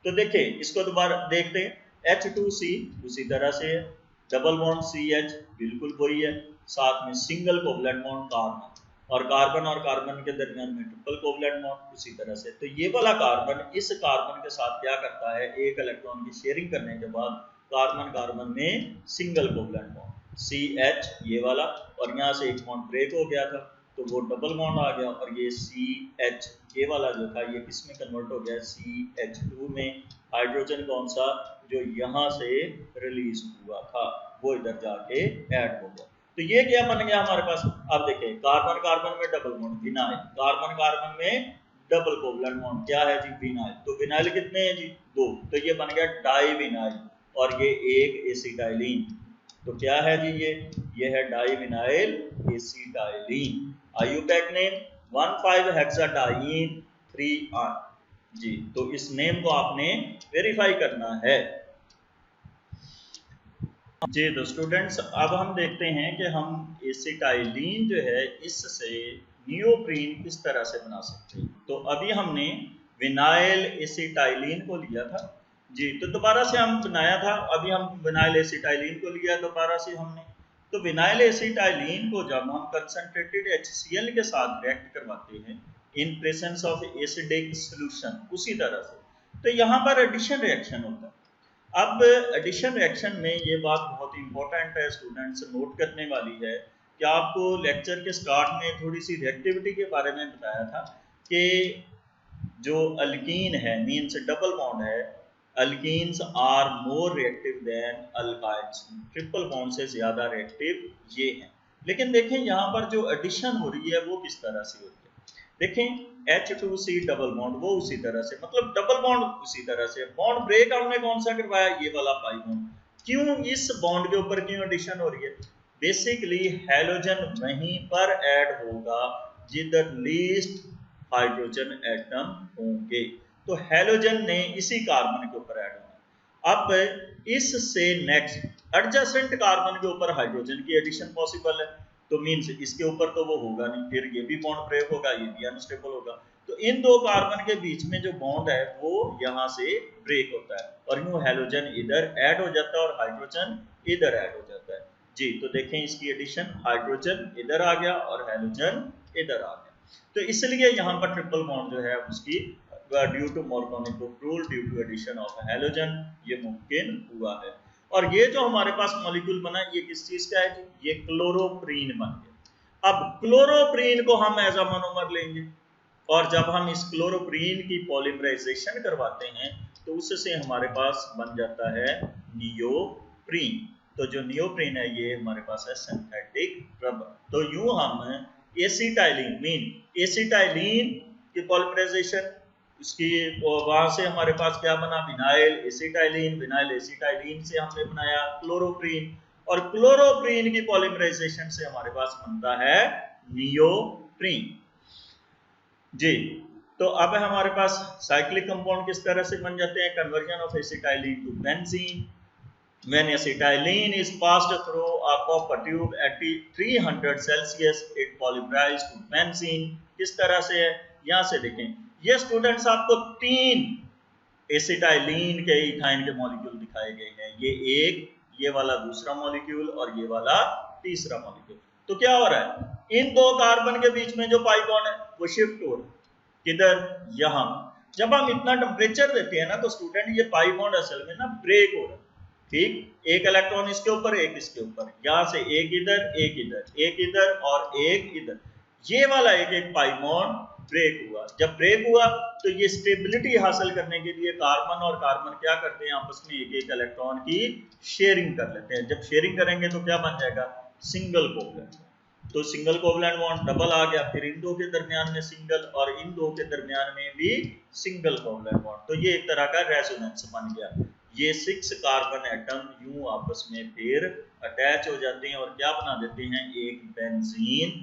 [SPEAKER 1] तो देखिए इसको दोबारा देखते हैं, H2C उसी तरह से है, डबल बॉन्ड CH बिल्कुल वही है, साथ में सिंगल कोवलेंट बॉन्ड कार्बन, और कार्बन के दरमियान में ट्रिपल कोवलेंट बॉन्ड उसी तरह से। तो ये वाला कार्बन इस कार्बन के साथ क्या करता है, एक इलेक्ट्रॉन की शेयरिंग करने के बाद कार्बन कार्बन में सिंगल कोवलेंट बॉन्ड CH ये वाला, और यहाँ से एक बॉन्ड ब्रेक हो गया था तो वो डबल बॉन्ड आ गया, और ये CH ये वाला जो था ये किस में कन्वर्ट हो गया, CH2 में। हाइड्रोजन कौन सा, जो यहाँ से रिलीज हुआ था वो इधर जाके ऐड हो गया। तो ये क्या बन गया हमारे पास, अब देखिए कार्बन कार्बन में double bond vinyl, carbon carbon में डबल कोवलेंट बॉन्ड क्या है जी, विनाइल। तो विनाइल कितने हैं जी, 2, तो ये बन गया डाई विनाइल, और ये एक एसिटाइलिन। तो क्या है जी, ये है डाइविनाइल एसिटाइलिन। आइयूपेक्टिन 1,5-हेक्साडाइन 3 जी। तो इस नेम को आपने वेरीफाई करना है जी। तो स्टूडेंट्स अब हम देखते हैं कि हम एसिटाइलिन जो है इससे नियोप्रीन किस तरह से बना सकते हैं। तो अभी हमने विनाइल एसिटाइलिन को लिया था जी, तो दोबारा से हम बनाया था, अभी हम विनाइल एसिटाइलिन को लिया दोबारा से हमने। तो विनाइल एसिटाइलिन को जब हम कंसंट्रेटेड HCl के साथ रिएक्ट करवाते हैं इन प्रेजेंस ऑफ एसिडिक सॉल्यूशन, उसी तरह से, तो यहाँ पर एडिशन रिएक्शन होता है। अब एडिशन रिएक्शन में ये बात बहुत इंपॉर्टेंट है स्टूडेंट्स, नोट करने वाली है कि आपको लेक्चर के स्टार्ट में थोड़ी सी रिएक्टिविटी के बारे में बताया था कि जो अल्कीन है, मीन्स डबल बॉन्ड है, alkenes are more reactive than alkynes, triple bond से ज्यादा रिएक्टिव ये हैं। लेकिन देखें यहाँ पर जो एडिशन हो रही है वो किस तरह से हो रही है, देखें H2C डबल बॉन्ड वो उसी तरह से, मतलब डबल बॉन्ड उसी तरह से। बॉन्ड ब्रेक हमने कौन सा करवाया, ये वाला पाई बॉन्ड। क्यों इस बॉन्ड के ऊपर क्यों एडिशन हो रही है, बेसिकली हैलोजन वहीं पर ऐड होगा जिधर लीस्ट हाइड्रोजन एटम होंगे, तो हैलोजन ने इसी कार्बन के ऊपर ऐड होना। अब इससे नेक्स्ट एडजेसेंट कार्बन के ऊपर हाइड्रोजन की एडिशन पॉसिबल है, तो मींस इसके ऊपर तो वो होगा नहीं, फिर ये भी बॉन्ड ब्रेक होगा, ये भी अनस्टेबल होगा। तो इन दो कार्बन के बीच में जो बॉन्ड है वो यहाँ से ब्रेक होता है और यूं हैलोजन इधर ऐड हो जाता है और हाइड्रोजन इधर ऐड हो जाता है। जी तो देखें इसकी एडिशन, हाइड्रोजन इधर आ गया और हैलोजन इधर आ गया। तो इसलिए यहाँ पर ट्रिपल बॉन्ड जो है उसकी due to Markovnikov rule, due to addition of halogen ये मुमकिन हुआ है। और ये जो हमारे पास मॉलिक्यूल बना ये किस चीज का है जी, ये क्लोरोप्रीन बन गया। अब क्लोरोप्रीन को हम एज अ मोनोमर लेंगे और जब हम इस क्लोरोप्रीन की पॉलीमराइजेशन करवाते हैं तो उससे हमारे पास बन जाता है नियोप्रीन। तो जो नियोप्रीन है ये हमारे पास है सिंथेटिक रबर। तो यूं हम एसिटाइलिन मीन एसिटाइलिन की पॉलीमराइजेशन इसकी वहां से हमारे पास क्या बना, विनाइल एसिटाइलिन, विनाइल एसिटाइलिन से हमने बनाया क्लोरोप्रीन और क्लोरोप्रीन की पॉलीमराइजेशन से हमारे पास बनता है नियोप्रीन। जी तो अब हमारे पास साइक्लिक कंपाउंड किस तरह से बन जाते हैं, conversion of acetylene to benzene. When acetylene is passed through a copper tube at 300 Celsius, it polymerizes to benzene। किस तरह से है, यहाँ से देखें, ये स्टूडेंट्स आपको 3 एसिटाइलिन के इथाइन के मॉलिक्यूल दिखाए गए हैं, ये एक, ये वाला दूसरा मॉलिक्यूल और ये वाला तीसरा मॉलिक्यूल। तो क्या हो रहा है, इन दो कार्बन के बीच में जो पाई बॉन्ड है वो शिफ्ट हो रहा है, किधर, यहाँ। जब हम इतना टेम्परेचर देते हैं ना तो स्टूडेंट ये पाई बॉन्ड असल में ना ब्रेक हो रहा है, ठीक, एक इलेक्ट्रॉन इसके ऊपर एक इसके ऊपर, यहां से एक इधर एक इधर एक इधर और एक इधर, ये वाला एक एक पाई बॉन्ड ब्रेक हुआ। जब ब्रेक हुआ तो ये स्टेबिलिटी हासिल करने के लिए कार्बन और कार्बन क्या करते हैं, आपस में एक एक इलेक्ट्रॉन की शेयरिंग कर लेते हैं। जब शेयरिंग करेंगे तो क्या बन जाएगा, सिंगल कोवलेंट। तो सिंगल कोवलेंट बॉन्ड डबल आ गया, फिर इन दो के दरमियान में सिंगल और इन दो के दरमियान में भी सिंगल कोवलेंट बॉन्ड। तो ये एक तरह का रेजोनेंस बन गया। ये 6 कार्बन एटम यूं आपस में फिर अटैच हो जाते हैं और क्या बना देते हैं, एक बेंजीन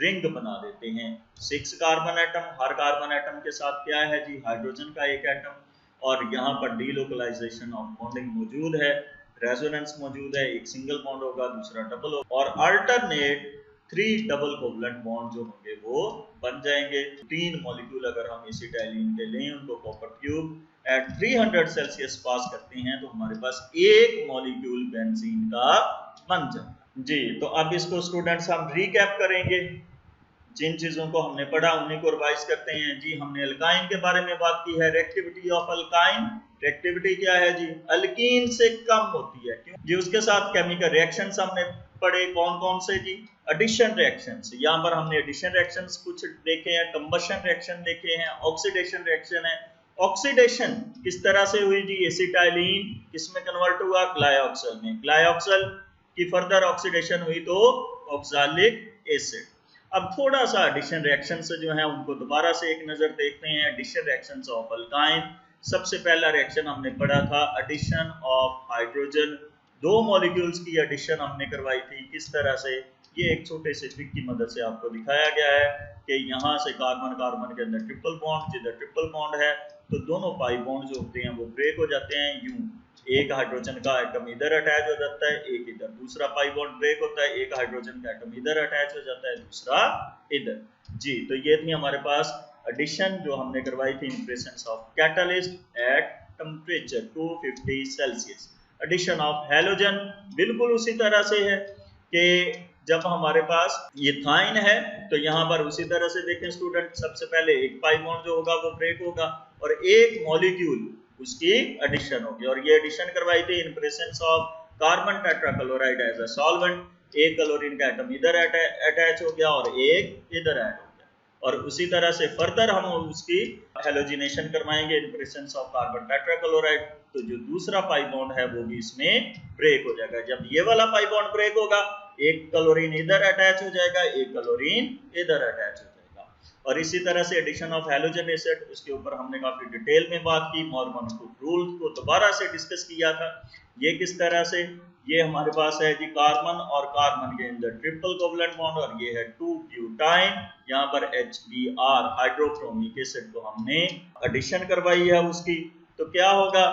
[SPEAKER 1] रिंग बना देते हैं। 6 कार्बन एटम, हर कार्बन एटम के साथ क्या है जी, हाइड्रोजन का एक एटम, और यहाँ पर डीलोकलाइजेशन ऑफ बॉन्डिंग मौजूद है, रेजोनेंस मौजूद है, एक सिंगल बॉन्ड होगा दूसरा डबल होगा और अल्टरनेट 3 डबल कोवलेंट बॉन्ड जो होंगे वो बन जाएंगे। 3 मॉलिक्यूल अगर हम एसिटाइलिन के लें, उनको कॉपर ट्यूब एट 300 सेल्सियस पास करते हैं तो हमारे पास एक मॉलिक्यूल बेंजीन का बन जाता। जी तो अब इसको स्टूडेंट्स हम रिकैप करेंगे, जिन चीजों को हमने पढ़ा उन्हीं को रिवाइज करते हैं। जी हमने अल्काइन के बारे में बात की है, रिएक्टिविटी ऑफ अल्काइन, रिएक्टिविटी क्या है जी, अल्कीन से कम होती है, क्यों जी, उसके साथ केमिकल रिएक्शंस हमने पढ़े, कौन कौन से जी, एडिशन रिएक्शंस, यहाँ पर हमने एडिशन रिएक्शंस कुछ देखे हैं, कंबशन रिएक्शन देखे हैं, ऑक्सीडेशन रिएक्शन है। ऑक्सीडेशन किस तरह से हुई जी, एसिटाइलिन किसमें कन्वर्ट हुआ, ग्लाइऑक्सल में, ग्लाइऑक्सल की फर्दर ऑक्सीडेशन हुई तो ऑक्सालिक एसिड। अब थोड़ा सा एडिशन रिएक्शन से जो है उनको दोबारा से एक नजर देखते हैं। एडिशन रिएक्शंस ऑफ अल्काइन, सबसे पहला रिएक्शन हमने पढ़ा था एडिशन ऑफ हाइड्रोजन, 2 मॉलिक्यूल्स की एडिशन हमने करवाई थी। किस तरह से, ये एक छोटे से ट्रिक की मदद से आपको दिखाया गया है कि यहाँ से कार्बन कार्बन के अंदर ट्रिपल बॉन्ड, जिधर ट्रिपल बॉन्ड है तो दोनों पाई बॉन्ड जो होते हैं वो ब्रेक हो जाते हैं, यूं एक हाइड्रोजन का एटम इधर अटैच हो जाता है, एक इधर, दूसरा पाई बॉन्ड ब्रेक होता है, एक हाइड्रोजन का एटम इधर अटैच हो जाता है, दूसरा इधर। जी तो ये थी हमारे पास एडिशन जो हमने करवाई थी in presence of catalyst at temperature 250 Celsius. Addition of halogen बिल्कुल उसी तरह से है कि जब हमारे पास इथाइन है तो यहाँ पर उसी तरह से देखें स्टूडेंट, सबसे पहले एक पाई बॉन्ड जो होगा वो ब्रेक होगा और एक मॉलिक्यूल उसकी एडिशन होगी, और ये एडिशन करवाई थी in presence of carbon tetrachloride as a solvent, एक क्लोरीन का एटम इधर अटैच हो गया और एक इधर ऐड हो गया, और उसी तरह से फर्दर हम उसकी हैलोजिनेशन करवाएंगे इन प्रेजेंस ऑफ कार्बन टेट्राक्लोराइड, तो जो दूसरा पाई बॉन्ड है वो भी इसमें ब्रेक हो जाएगा। जब ये वाला पाई बॉन्ड ब्रेक होगा, एक क्लोरीन इधर अटैच हो जाएगा, एक क्लोरीन इधर अटैच हो जाएगा, और इसी तरह से एडिशन ऑफ हैलोजन एसिड, उसके ऊपर हमने काफी डिटेल में बात की, मार्कोनिक रूल को दोबारा से डिस्कस किया था। ये किस तरह से, ये हमारे पास है जी कार्बन और कार्बन के अंदर ट्रिपल कोवलेंट बॉन्ड, और ये है 2 ब्यूटाइन, यहाँ पर HBr हाइड्रोक्रोमिक एसिड को हमने एडिशन करवाई है उसकी, तो क्या होगा,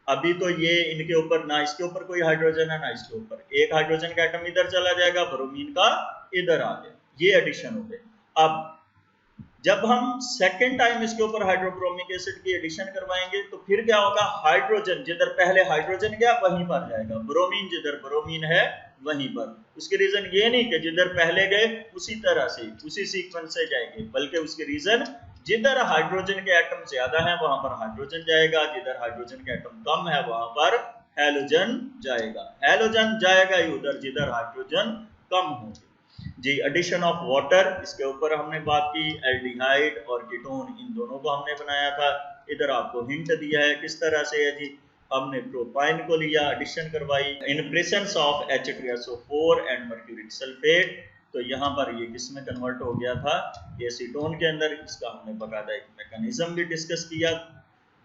[SPEAKER 1] अभी तो ये इनके ऊपर ना इसके ऊपर कोई हाइड्रोजन है ना इसके ऊपर, एक हाइड्रोजन का एटम इधर चला जाएगा, ब्रोमीन का इधर आ गया, ये एडिशन हो गए। अब जब हम सेकेंड टाइम इसके ऊपर हाइड्रोक्रोमिक एसिड की एडिशन करवाएंगे तो फिर क्या होगा, हाइड्रोजन जिधर पहले हाइड्रोजन गया वहीं पर जाएगा, ब्रोमीन जिधर ब्रोमीन है वहीं पर। उसके रीजन ये नहीं कि जिधर पहले गए उसी तरह से उसी सीक्वेंस से जाएंगे, बल्कि उसके रीजन जिधर हाइड्रोजन के एटम ज्यादा है वहां पर हाइड्रोजन जाएगा, जिधर हाइड्रोजन के एटम कम है वहां पर हैलोजन जाएगा, हैलोजन जाएगा ही उधर जिधर हाइड्रोजन कम होंगे। जी, एडिशन ऑफ वाटर, इसके ऊपर हमने बात की, एल्डिहाइड और कीटोन इन दोनों को हमने बनाया था। इधर आपको हिंट दिया है किस तरह से है जी, हमने प्रोपाइन को लिया, एडिशन करवाई इन presence of H3SO4 and mercuric sulphate, तो यहाँ पर ये किस में कन्वर्ट हो गया था, एसीटोन के अंदर। इसका हमने बकायदा एक मैकेनिज्म भी डिस्कस किया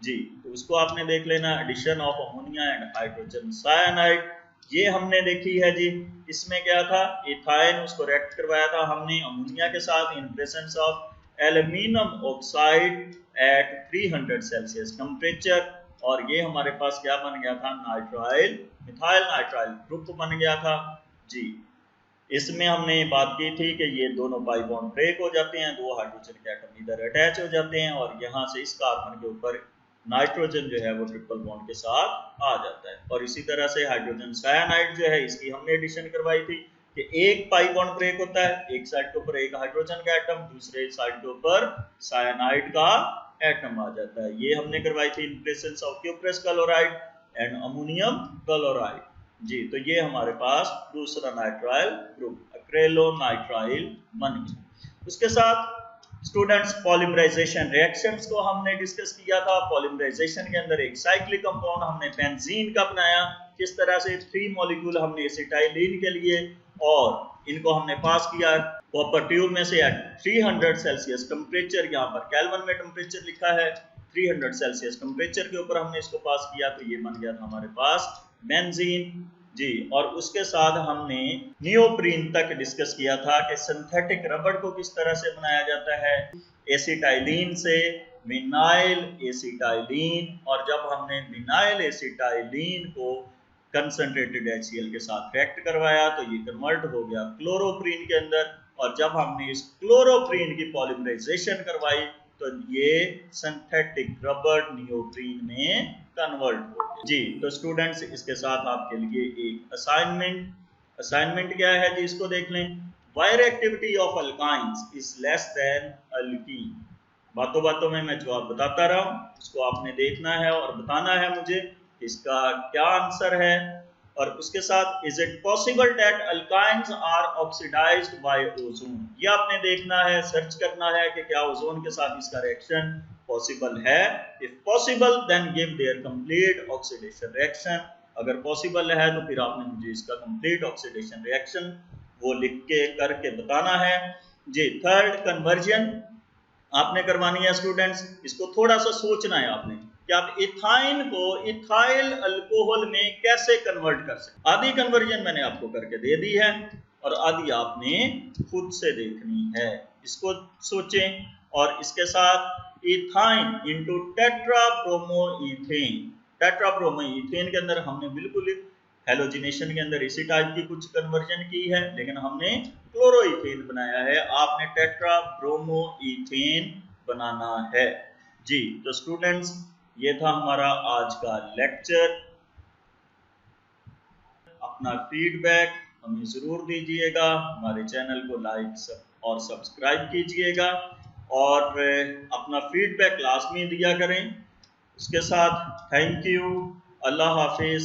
[SPEAKER 1] जी, तो उसको आपने देख लेना। Addition of ammonia and hydrogen cyanide ये हमने देखी है जी। इसमें क्या था, इथाइन, उसको रिएक्ट करवाया था हमने अमोनिया के साथ in presence of aluminium oxide at 300 Celsius temperature, और ये हमारे पास क्या बन गया था, नाइट्राइल मिथाइल नाइट्राइल ग्रुप बन गया था जी। इसमें हमने बात की थी कि ये दोनों पाई बॉन्ड ब्रेक हो जाते हैं, दो हाइड्रोजन के एटम इधर अटैच हो जाते हैं और यहाँ से इस कार्बन के ऊपर नाइट्रोजन जो है वो ट्रिपल बॉन्ड के साथ आ जाता है। और इसी तरह से हाइड्रोजन साइनाइड जो है इसकी हमने एडिशन करवाई थी कि एक पाई बॉन्ड ब्रेक होता है, एक साइड के ऊपर एक हाइड्रोजन का एटम, दूसरे साइड के ऊपर साइनाइड का एटम आ जाता है। ये हमने करवाई थी in presence of cuprous chloride and ammonium chloride जी। तो ये हमारे पास दूसरा नाइट्राइल ग्रुप एक्रेलोनाइट्राइल बन गया। उसके साथ स्टूडेंट्स पॉलीमराइजेशन रिएक्शंस को हमने डिस्कस किया था। पॉलीमराइजेशन के अंदर एक साइक्लिक कंपाउंड हमने बेंजीन का बनाया, किस तरह से 3 मॉलिक्यूल हमने एसिटाइलिन के लिए, और इनको हमने पास किया कॉपर ट्यूब में से एट 300 सेल्सियस टेम्परेचर, यहाँ पर केल्विन में टेम्परेचर लिखा है, 300 सेल्सियस टेम्परेचर के ऊपर हमने इसको पास किया, तो ये बन गया था हमारे पास बेंजीन जी। और उसके साथ हमने नियोप्रीन तक डिस्कस किया था कि सिंथेटिक रबड़ को किस तरह से बनाया जाता है, एसिटाइलिन से विनाइल एसिटाइलिन, और जब हमने विनाइल एसिटाइलिन को कंसंट्रेटेड HCl के साथ रिएक्ट करवाया तो ये कन्वर्ट हो गया क्लोरोप्रीन के अंदर, और जब हमने इस क्लोरोप्रीन की पॉलीमराइजेशन करवाई तो ये सिंथेटिक रबड़ नियोप्रीन में कन्वर्ट हो गया जी। तो स्टूडेंट्स इसके साथ आपके लिए एक असाइनमेंट क्या है जी, इसको देख लें। Wire activity of alkynes is less than alkyne. बातों बातों में मैं जवाब बताता रहा हूं, इसको आपने देखना है और बताना है मुझे इसका क्या आंसर है। और उसके साथ is it possible that alkynes are oxidised by ozone, ये आपने देखना है, सर्च करना है कि क्या ओजोन के साथ इसका रिएक्शन पॉसिबल है। If possible then give their complete oxidation reaction, अगर पॉसिबल है तो फिर आपने मुझे इसका कंप्लीट ऑक्सीडेशन रिएक्शन वो लिख के करके बताना है जी। थर्ड कन्वर्जन आपने करवानी है स्टूडेंट्स, इसको थोड़ा सा सोचना है आपने कि आप इथाइन को इथाइल अल्कोहल में कैसे कन्वर्ट कर सकते। आधी कन्वर्जन मैंने आपको करके दे दी है और आधी आपने खुद से देखनी है, इसको सोचें। और इसके साथ इथाइन इंटू टेट्राब्रोमोइथेन, टेट्राब्रोमोइथेन के अंदर हमने बिल्कुल हेलोजिनेशन के अंदर इसी टाइप की कुछ कन्वर्जन की है, लेकिन हमने क्लोरोइथेन बनाया है, आपने टेट्राब्रोमोइथेन बनाना है जी। तो स्टूडेंट्स ये था हमारा आज का लेक्चर। अपना फीडबैक हमें जरूर दीजिएगा, हमारे चैनल को लाइक और सब्सक्राइब कीजिएगा और अपना फीडबैक लाजमी दिया करें। उसके साथ थैंक यू, अल्लाह हाफिज।